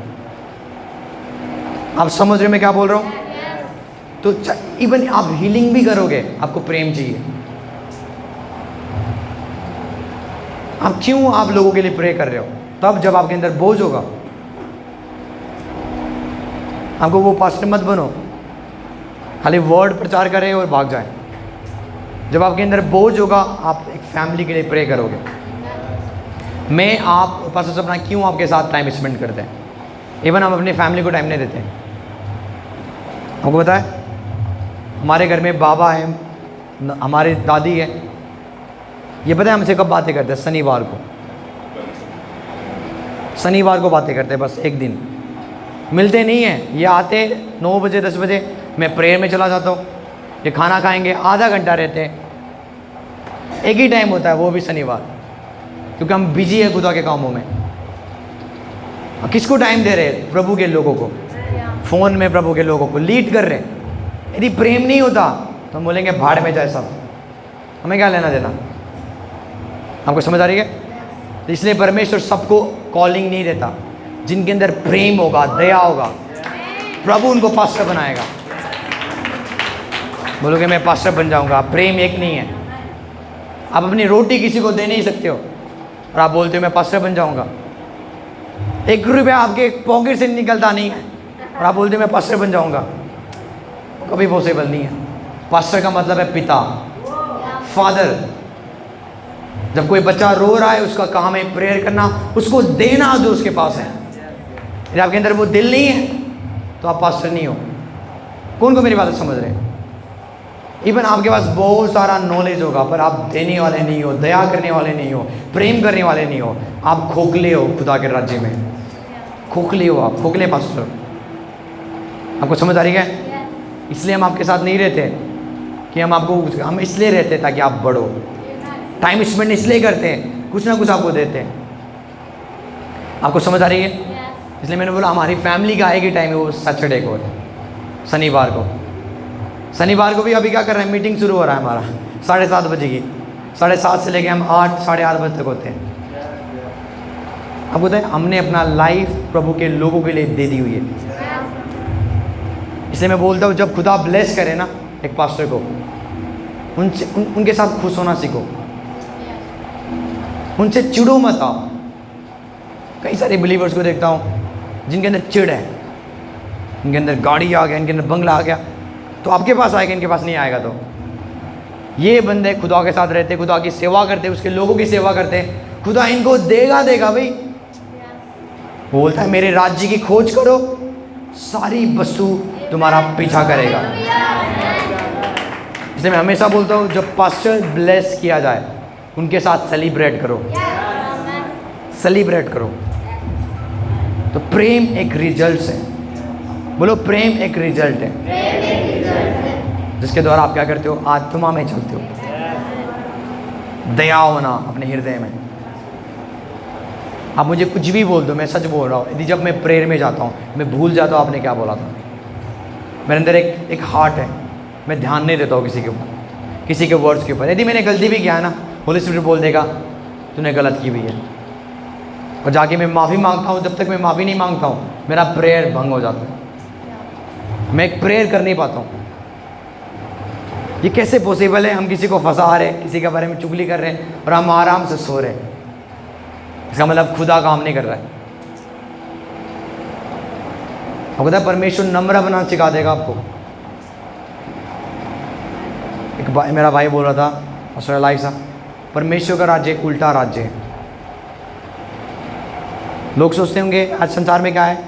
Speaker 1: आप समझ रहे मैं क्या बोल रहा हूँ? तो इवन आप हीलिंग भी करोगे, आपको प्रेम चाहिए। आप क्यों आप लोगों के लिए प्रे कर रहे हो? तब जब आपके अंदर बोझ होगा। आपको वो पास्टर मत बनो खाली वर्ड प्रचार करें और भाग जाए। जब आपके अंदर बोझ होगा आप एक फैमिली के लिए प्रे करोगे। मैं आप पास्टर सपना क्यों आपके साथ टाइम स्पेंड करते हैं? इवन हम अपनी फैमिली को टाइम नहीं देते। आपको पता है हमारे घर में बाबा है, हमारी दादी है, ये पता है हमसे कब बातें करते हैं? शनिवार को बातें करते हैं, बस एक दिन मिलते नहीं हैं। ये आते 9 बजे 10 बजे, मैं प्रेयर में चला जाता हूँ, ये खाना खाएंगे, आधा घंटा रहते हैं, एक ही टाइम होता है वो भी शनिवार, क्योंकि हम बिजी है खुदा के कामों में। किसको टाइम दे रहे हैं? प्रभु के लोगों को, फ़ोन में प्रभु के लोगों को लीड कर रहे हैं। यदि प्रेम नहीं होता तो हम बोलेंगे भाड़ में जाए सब, हमें क्या लेना देना। आपको समझ आ रही है? तो इसलिए परमेश्वर सबको कॉलिंग नहीं देता, जिनके अंदर प्रेम होगा, दया होगा, प्रभु उनको पास्टर बनाएगा। बोलोगे मैं पास्टर बन जाऊंगा, प्रेम एक नहीं है। आप अपनी रोटी किसी को दे नहीं सकते हो और आप बोलते हो मैं पास्टर बन जाऊंगा। 1 रुपया आपके पॉकेट से निकलता नहीं है और आप बोलते हो मैं पास्टर बन जाऊंगा, कभी पॉसिबल नहीं है। पास्टर का मतलब है पिता, फादर। जब कोई बच्चा रो रहा है, उसका काम है प्रेयर करना, उसको देना जो उसके पास है। यदि आपके अंदर वो दिल नहीं है तो आप पास्टर नहीं हो। कौन को मेरी बात समझ रहे हैं? इवन आपके पास बहुत सारा नॉलेज होगा, पर आप देने वाले नहीं हो, दया करने वाले नहीं हो, प्रेम करने वाले नहीं हो, आप खोखले हो खुदा के राज्य में। खोखले हो आप, खोखले पास्टर। आपको समझ आ रही है? इसलिए हम आपके साथ नहीं रहते कि हम इसलिए रहते हैं ताकि आप बढ़ो। टाइम स्पेंड इसलिए करते हैं, कुछ ना कुछ आपको देते हैं। आपको समझ आ रही है? इसलिए मैंने बोला हमारी फैमिली का एक ही टाइम है, वो सैटरडे को है, शनिवार को। शनिवार को भी अभी क्या कर रहे हैं, मीटिंग शुरू हो रहा है हमारा 7:30 बजे की। 7:30 से लेके हम 8 साढ़े 8 बजे तक होते हैं। अब बताएं, हमने अपना लाइफ प्रभु के लोगों के लिए दे दी हुई है। इसलिए मैं बोलता हूँ जब खुदा ब्लेस करे ना एक पास्टर को, उनके साथ खुश होना सीखो, उनसे चिड़ो मत आओ। कई सारे बिलीवर्स को देखता हूँ जिनके अंदर चिड़ है, इनके अंदर गाड़ी आ गया, इनके अंदर बंगला आ गया, तो आपके पास आएगा, इनके पास नहीं आएगा। तो ये बंदे खुदा के साथ रहते, खुदा की सेवा करते, उसके लोगों की सेवा करते, खुदा इनको देगा भाई। वो बोलता है मेरे राज्य की खोज करो, सारी वस्तु तुम्हारा पीछा करेगा। इसलिए मैं हमेशा बोलता हूँ जब पास्टर ब्लेस किया जाए उनके साथ सेलिब्रेट करो, सेलिब्रेट करो। तो प्रेम एक रिजल्ट है, बोलो प्रेम एक रिजल्ट है, जिसके द्वारा आप क्या करते हो, आत्मा में चलते हो। दया होना अपने हृदय में। आप मुझे कुछ भी बोल दो, मैं सच बोल रहा हूँ। यदि जब मैं प्रेयर में जाता हूँ मैं भूल जाता हूँ आपने क्या बोला था, मेरे अंदर एक हार्ट है, मैं ध्यान नहीं देता हूँ किसी के ऊपर, किसी के वर्ड्स के ऊपर। यदि मैंने गलती भी किया है ना, होली स्पिरिट बोल देगा तूने गलत की भी है, और जाके मैं माफ़ी मांगता हूँ। जब तक मैं माफ़ी नहीं मांगता हूँ मेरा प्रेयर भंग हो जाता है, मैं एक प्रेयर कर नहीं पाता हूँ। ये कैसे पॉसिबल है? हम किसी को फंसा रहे हैं, किसी के बारे में चुगली कर रहे हैं और हम आराम से सो रहे हैं। इसका मतलब खुदा काम नहीं कर रहा है। आपको पता है परमेश्वर नम्र बनाना सिखा देगा आपको। एक मेरा भाई बोल रहा था, पास्टर लाइसा, परमेश्वर का राज्य एक उल्टा राज्य है। लोग सोचते होंगे आज संसार में क्या है,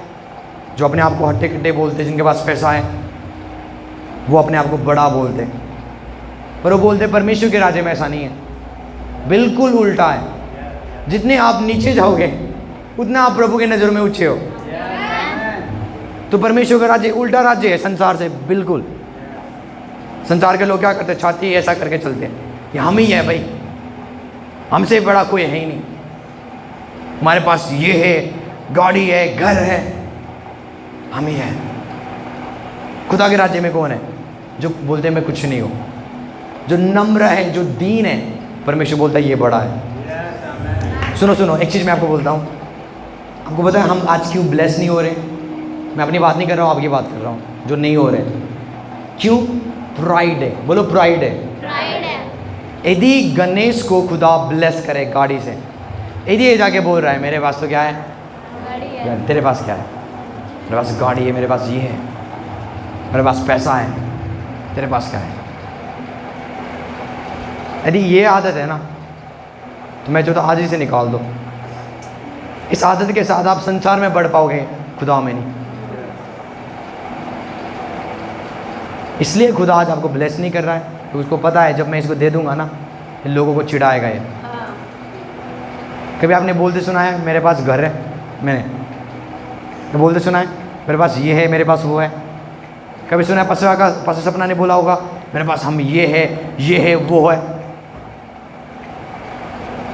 Speaker 1: जो अपने आप को हट्टे कट्टे बोलते, जिनके पास पैसा है वो अपने आप को बड़ा बोलते, पर वो बोलते परमेश्वर के राज्य में ऐसा नहीं है, बिल्कुल उल्टा है। जितने आप नीचे जाओगे उतना आप प्रभु के नज़र में ऊंचे हो। तो परमेश्वर का राज्य उल्टा राज्य है संसार से, बिल्कुल। संसार के लोग क्या करते, छाती ऐसा करके चलते हैं, ये हम ही है भाई, हमसे बड़ा कोई है ही नहीं, हमारे पास ये है, गाड़ी है, घर है, हम ही है। खुदा के राज्य में कौन है? जो बोलते हैं मैं कुछ नहीं हूँ, जो नम्र है, जो दीन है, परमेश्वर बोलता है ये बड़ा है। सुनो एक चीज़ मैं आपको बोलता हूँ, आपको पता है हम आज क्यों ब्लेस नहीं हो रहे? मैं अपनी बात नहीं कर रहा हूँ, आपकी बात कर रहा हूँ, जो नहीं हो रहे क्यों? प्राइड है। बोलो प्राइड है। यदि गणेश को खुदा ब्लेस करे गाड़ी से, यदि ये जाके बोल रहा है मेरे पास तो क्या है, यार तेरे पास क्या है, मेरे पास गाड़ी है, मेरे पास ये है, मेरे पास पैसा है, तेरे पास क्या है? यदि ये आदत है ना, तो मैं चाहता आज ही से निकाल दो। इस आदत के साथ आप संसार में बढ़ पाओगे, खुदा में नहीं। इसलिए खुदा आज आपको ब्लेस नहीं कर रहा है, तो उसको पता है जब मैं इसको दे दूंगा ना, इन लोगों को चिढ़ाएगा ये। कभी आपने बोलते सुना है मेरे पास घर है, मैंने तो बोलते सुना है मेरे पास ये है, मेरे पास वो है। कभी सुना है पास्टर सपना ने बोला होगा मेरे पास हम ये है वो है।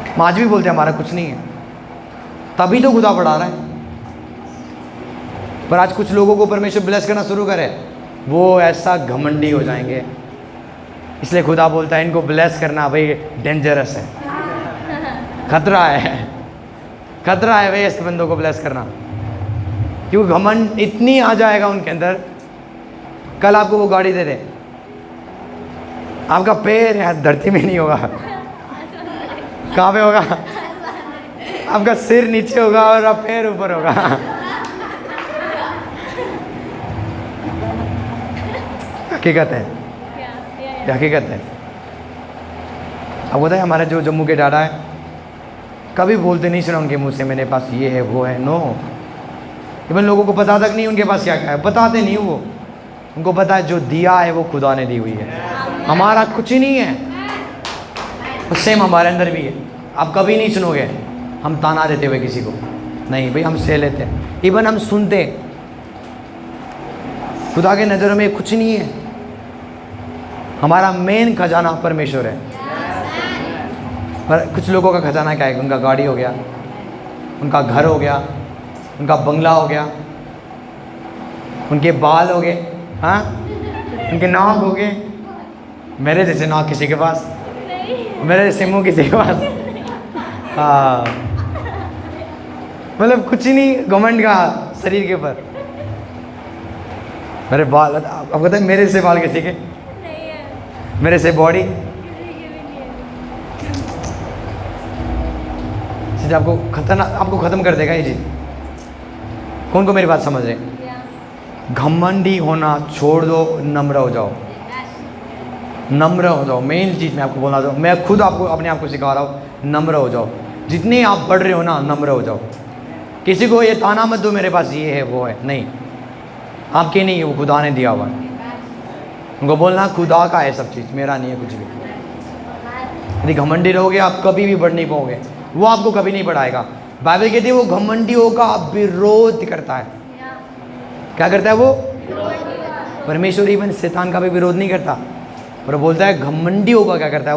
Speaker 1: हम आज भी बोलते हैं हमारा कुछ नहीं है, तभी तो खुदा बढ़ा रहा है। पर आज कुछ लोगों को परमेश्वर ब्लेस करना शुरू करे, वो ऐसा घमंडी हो जाएंगे। इसलिए खुदा बोलता है इनको ब्लेस करना भाई डेंजरस है, खतरा है भाई ऐसे बंदों को ब्लेस करना, क्योंकि घमंड इतनी आ जाएगा उनके अंदर। कल आपको वो गाड़ी दे दे, आपका पैर यार धरती में नहीं होगा, कहाँ पे होगा? आपका सिर नीचे होगा और आप पैर ऊपर होगा। हकीकत है, ये हकीकत है। अब बताए हमारे जो जम्मू के डाडा है, कभी बोलते नहीं सुना उनके मुंह से मेरे पास ये है वो है। नो, इवन लोगों को पता तक नहीं उनके पास क्या क्या है, बताते नहीं वो। उनको पता है जो दिया है वो खुदा ने दी हुई है, हमारा कुछ ही नहीं है। और सेम हमारे अंदर भी है। आप कभी नहीं सुनोगे हम ताना देते हुए किसी को, नहीं भाई, हम सह लेते हैं। इवन हम सुनते, खुदा के नज़रों में कुछ नहीं है। हमारा मेन खजाना परमेश्वर है। पर कुछ लोगों का खजाना क्या है? उनका गाड़ी हो गया, उनका घर हो गया, उनका बंगला हो गया, उनके बाल हो गए, हाँ, उनके नाक हो गए। मेरे जैसे नाक किसी के पास, मेरे जैसे मुँह किसी के पास, हाँ, मतलब कुछ ही नहीं घमंड का शरीर के ऊपर। मेरे बाल, आपको पता है मेरे से बाल किसी के, मेरे से बॉडी, आपको खतरनाक, आपको ख़त्म कर देगा ये चीज़। कौन को मेरी बात समझ रहे? घमंडी होना छोड़ दो, नम्र हो जाओ, नम्र हो जाओ। मेन चीज़ मैं आपको बोलना चाहूँ, मैं खुद आपको अपने आप को सिखा रहा हूँ, नम्र हो जाओ। जितने आप बढ़ रहे हो ना, नम्र हो जाओ। किसी को ये ताना मत दो मेरे पास ये है वो है, नहीं, आपके नहीं है, वो खुदा ने दिया हुआ है। उनको बोलना खुदा का है सब चीज़, मेरा नहीं है कुछ भी। यदि घमंडी रहोगे आप कभी भी बढ़ नहीं पाओगे, वो आपको कभी नहीं बढ़ाएगा। बाइबल कहती है वो घमंडियों का विरोध करता है। क्या करता है वो? परमेश्वर इवन शैतान का भी विरोध नहीं करता, पर बोलता है घमंडियों का क्या करता है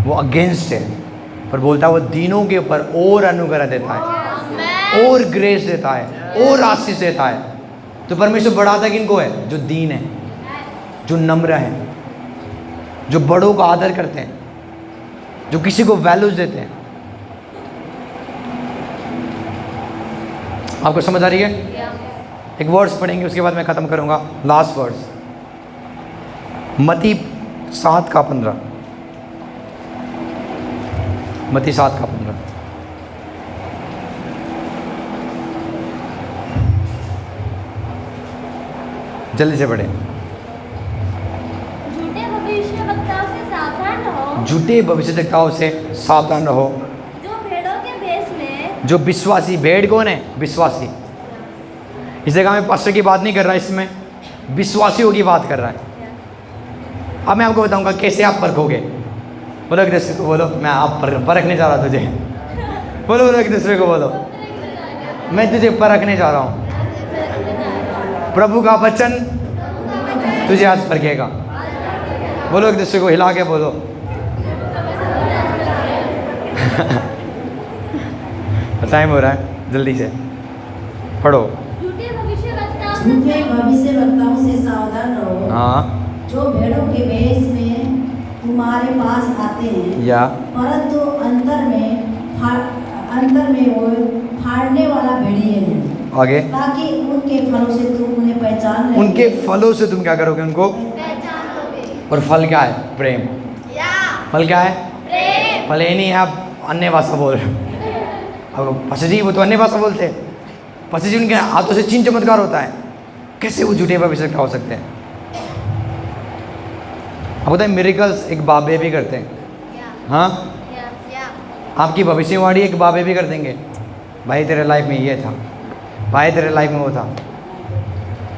Speaker 1: वो अगेंस्ट है। पर बोलता है वो दीनों के ऊपर और अनुग्रह देता है, और ग्रेस देता है, और आशीष देता है। तो परमेश्वर बढ़ाता किनको है? जो दीन है, जो नम्र है, जो बड़ों का आदर करते हैं, जो किसी को वैल्यूज देते हैं। आपको समझ आ रही है? एक वर्ड्स पढ़ेंगे, उसके बाद मैं ख़त्म करूंगा। लास्ट वर्ड्स, मत्ती 7:15, मत्ती 7:15। जल्दी से पढ़े। झूठे भविष्यवक्ताओं से सावधान रहो,
Speaker 2: जो भेड़ों के भेष में,
Speaker 1: जो विश्वासी, भेड़ कौन है? विश्वासी। इस जगह में पास्टर की बात नहीं कर रहा, इसमें विश्वासियों की बात कर रहा है। अब मैं आपको बताऊंगा कैसे आप परखोगे। बोलो एक दूसरे को, बोलो मैं आप परखने जा रहा तुझे। बोलो बोलो एक दूसरे को, बोलो मैं तुझे परखने जा रहा हूँ। प्रभु का वचन तुझे आज परखेगा। बोलो एक दूसरे को हिला के बोलो। टाइम हो रहा है, जल्दी से पढ़ो।
Speaker 2: झूठे भविष्यवक्ताओं से सावधान रहो,
Speaker 1: हाँ,
Speaker 2: जो भेड़ों के भेष में तुम्हारे पास आते हैं,
Speaker 1: या
Speaker 2: परंतु अंतर में वो फाड़ने वाला भेड़िए है।
Speaker 1: आगे,
Speaker 2: ताकि उनके फलों से तुम उन्हें पहचान लोगे।
Speaker 1: उनके फलों से तुम क्या करोगे? उनको
Speaker 2: पहचान लोगे।
Speaker 1: और फल क्या है? प्रेम। फल क्या है?
Speaker 2: प्रेम।
Speaker 1: फल ये नहीं है आप अन्य भाषा बोल रहे हो। अब पास्टर जी वो तो अन्य भाषा बोलते हैं, पास्टर जी उनके हाथों से चिन्ह चमत्कार होता है, कैसे वो झूठे भविष्यवक्ता हो सकते हैं? अब होता है मिरेकल्स एक बाबे भी करते हैं। हाँ, आपकी भविष्यवाणी एक बाबे भी कर देंगे, भाई तेरे लाइफ में ये था, भाई तेरे लाइफ में वो था।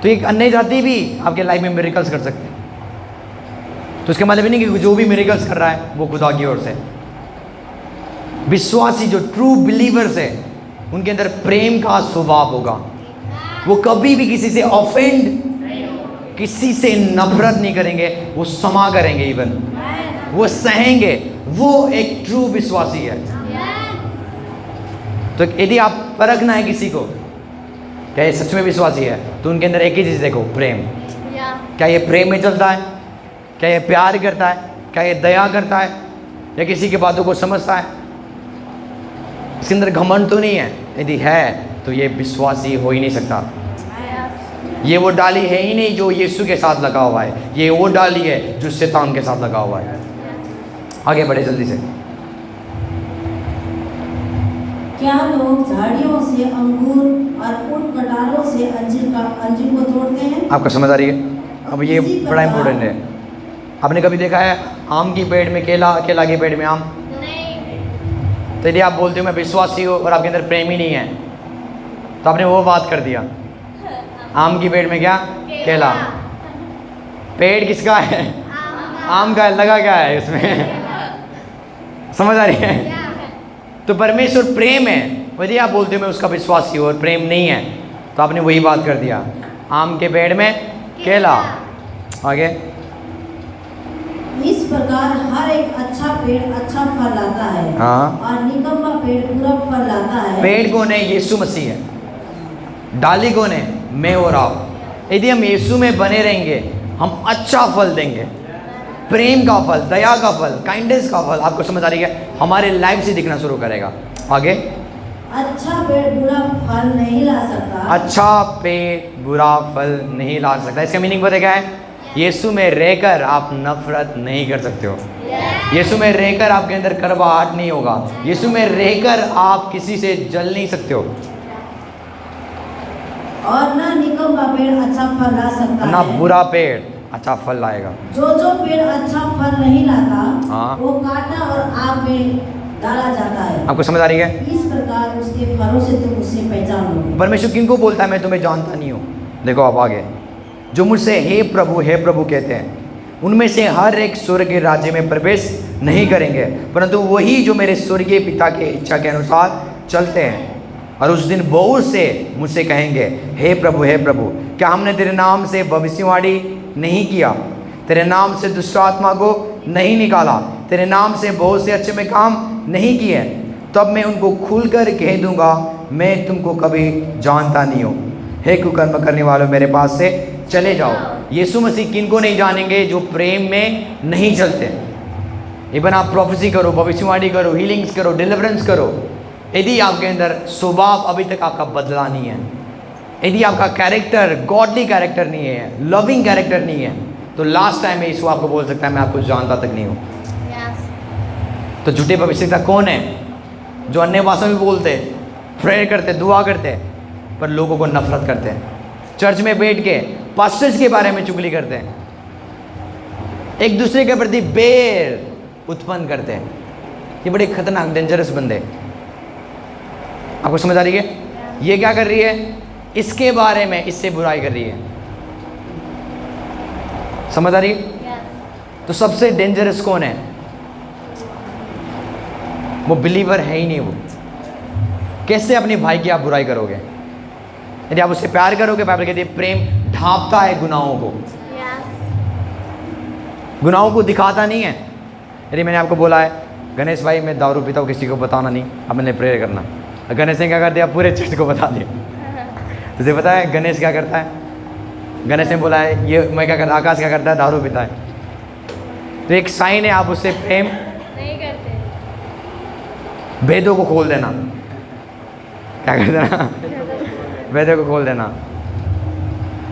Speaker 1: तो एक अन्य जाति भी आपके लाइफ में मिरेकल्स कर सकते हैं। तो इसका मतलब नहीं कि जो भी मिरेकल्स कर रहा है वो खुदा की ओर से। विश्वासी जो ट्रू बिलीवर्स है उनके अंदर प्रेम का स्वभाव होगा। वो कभी भी किसी से ऑफेंड, किसी से नफरत नहीं करेंगे, वो क्षमा करेंगे, इवन वो सहेंगे। वो एक ट्रू विश्वासी है। तो यदि आप परखना है किसी को क्या ये सच में विश्वासी है, तो उनके अंदर एक ही चीज़ देखो, प्रेम। क्या ये प्रेम में चलता है? क्या ये प्यार करता है? क्या ये दया करता है? या किसी की बातों को समझता है? इसके अंदर घमंड तो नहीं है? यदि है तो ये विश्वासी हो ही नहीं सकता। ये वो डाली है ही नहीं जो यीशु के साथ लगा हुआ है, ये वो डाली है जो शैतान के साथ लगा हुआ है। आगे बढ़े जल्दी से।
Speaker 3: क्या लोग झाड़ियों से अंगूर और उन कटारों से अंजीर को तोड़ते हैं?
Speaker 1: आपको समझ आ रही है? अब ये बड़ा इंपॉर्टेंट है। आपने कभी देखा है आम की पेड़ में केला, केला के पेड़ में आम? नहीं। तो यदि आप बोलते हो मैं विश्वासी हूँ और आपके अंदर प्रेम ही नहीं है, तो आपने वो बात कर दिया। आम की पेड़ में क्या? केला। पेड़ किसका है? आम का है। लगा क्या है इसमें? समझ आ रही है? तो परमेश्वर प्रेम है। यदि आप बोलते हो मैं उसका विश्वासी हूँ और प्रेम नहीं है, तो आपने वही बात कर दिया। आम के पेड़ में केला। आगे।
Speaker 3: इस प्रकार हर एक अच्छा पेड़ अच्छा फल लाता है,
Speaker 1: हाँ।
Speaker 3: और निकम्मा पेड़ बुरा फल लाता है।
Speaker 1: पेड़ कौन है? यीशु मसीह है। डाली कौन है? मैं और आप। यदि हम यीशु में बने रहेंगे, हम अच्छा फल देंगे। प्रेम का फल, दया का फल, काइंडनेस का फल, आपको समझ आ रही है, हमारे लाइफ से दिखना शुरू करेगा। आगे।
Speaker 3: अच्छा पेड़ बुरा फल नहीं ला सकता।
Speaker 1: अच्छा पेड़ बुरा फल नहीं ला सकता। इसका मीनिंग पता क्या है? यीशु में रहकर आप नफरत नहीं कर सकते हो। यीशु में रहकर आपके अंदर कड़वाहट नहीं होगा। यीशु में रहकर आप किसी से जल नहीं सकते हो।
Speaker 3: और ना निकम्मा पेड़ अच्छा फल ला सकता
Speaker 1: ना
Speaker 3: है।
Speaker 1: बुरा पेड़ अच्छा फल लाएगा।
Speaker 3: जो पेड़ अच्छा फल नहीं लाता,
Speaker 1: हाँ।
Speaker 3: वो काटा और आग में डाला जाता है।
Speaker 1: आपको समझ आ रही है?
Speaker 3: इस प्रकार उसके फलों से तुम उसे पहचान लोगे।
Speaker 1: परमेश्वर किनको बोलता है मैं तुम्हें जानता नहीं हूँ? देखो आप आगे। जो मुझसे हे प्रभु कहते हैं, उनमें से हर एक स्वर्ग के राज्य में प्रवेश नहीं करेंगे, परंतु वही जो मेरे स्वर्गीय पिता के इच्छा के अनुसार चलते हैं। और उस दिन बहुत से मुझसे कहेंगे हे प्रभु, क्या हमने तेरे नाम से भविष्यवाणी नहीं किया? तेरे नाम से दुष्ट आत्मा को नहीं निकाला? तेरे नाम से बहुत से अच्छे में काम नहीं किए? तब मैं उनको खुलकर कह दूंगा मैं तुमको कभी जानता नहीं हूँ। हे कुकर्म करने वालों, मेरे पास से चले जाओ। यीशु मसीह किनको नहीं जानेंगे? जो प्रेम में नहीं चलते। इवन आप प्रोफेसी करो, भविष्यवाणी करो, हीलिंग्स करो, डिलीवरेंस करो, यदि आपके अंदर स्वभाव अभी तक आपका बदला नहीं है, यदि आपका कैरेक्टर गॉडली कैरेक्टर नहीं है, लविंग कैरेक्टर नहीं है, तो लास्ट टाइम में यीशु आपको बोल सकता है मैं आपको जानता तक नहीं हूँ। तो झूठे भविष्यवक्ता कौन है? जो अन्य भाषा में बोलते, प्रेयर करते, दुआ करते, पर लोगों को नफरत करते हैं। चर्च में बैठ के पास्टर्स के बारे में चुगली करते हैं, एक दूसरे के प्रति बैर उत्पन्न करते हैं। ये बड़े खतरनाक डेंजरस बंदे। आपको समझ आ रही है? ये क्या कर रही है? इसके बारे में इससे बुराई कर रही है। समझ आ रही है? तो सबसे डेंजरस कौन है? वो बिलीवर है ही नहीं। वो कैसे अपने भाई की आप बुराई करोगे? यदि आप उससे प्यार करोगे, बाइबल कहती है प्रेम ढांपता है गुनाहों को, गुनाहों को दिखाता नहीं है। यदि मैंने आपको बोला है गणेश भाई मैं दारू पीता हूँ, किसी को बताना नहीं, अब मैंने प्रेयर करना, गणेश ने क्या कर दिया? पूरे चर्च को बता दिया। तुझे पता है गणेश क्या करता है? गणेश ने बोला है ये मैं क्या करता, आकाश क्या करता है? दारू पीता है। तो एक साइन है, आप उससे प्रेम नहीं करते। भेदों को खोल देना, क्या कर देना? भेदों को खोल देना।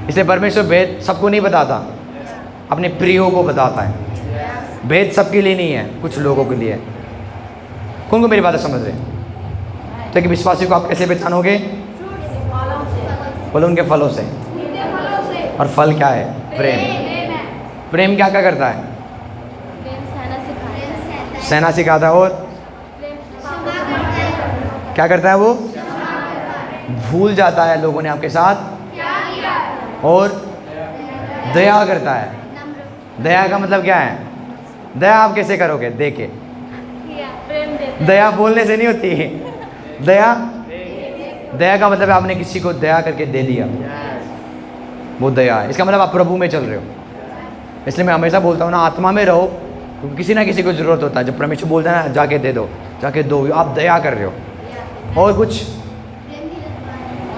Speaker 1: इसलिए परमेश्वर भेद सबको नहीं बताता, अपने प्रियों को बताता है। भेद सबके लिए नहीं है, कुछ लोगों के लिए। कौन को मेरी बातें समझ रहे? तो एक विश्वासी को आप कैसे पहचानोगे? बोलो उनके फलों से। और फल क्या है? प्रेम। प्रेम क्या क्या करता है? सहना सिखाता है। और क्या करता है? वो भूल जाता है लोगों ने आपके साथ और दया करता है। दया का मतलब क्या है? दया आप कैसे करोगे? दे के। दया बोलने से नहीं होती है। दया का मतलब है आपने किसी को दया करके दे दिया, वो दया है। इसका मतलब आप प्रभु में चल रहे हो। इसलिए मैं हमेशा बोलता हूँ ना, आत्मा में रहो, क्योंकि किसी ना किसी को ज़रूरत होता है। जब परमेश्वर बोलता है ना, जाके दे दो, जाके दो, आप दया कर रहे हो। और कुछ,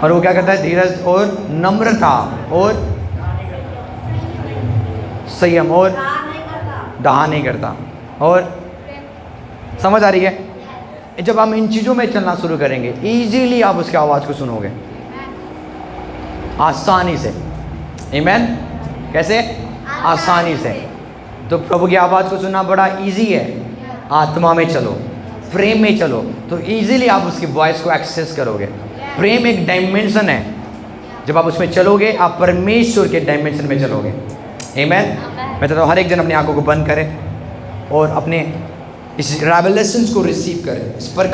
Speaker 1: और वो क्या करता है? धीरज और नम्रता और संयम और डहा नहीं करता। और समझ आ रही है? जब हम इन चीज़ों में चलना शुरू करेंगे, इजीली आप उसकी आवाज़ को सुनोगे, आसानी से। आमीन। कैसे? आसानी से। तो प्रभु की आवाज़ को सुनना बड़ा इजी है। आत्मा में चलो, प्रेम में चलो, तो इजीली आप उसकी वॉइस को एक्सेस करोगे। प्रेम एक डायमेंशन है, जब आप उसमें चलोगे आप परमेश्वर के डायमेंशन में चलोगे। आमीन। मैं चाहता हूँ हर एक जन अपनी आंखों को बंद करें और अपने इस रेवलेशंस को रिसीव करें, इस प्रकार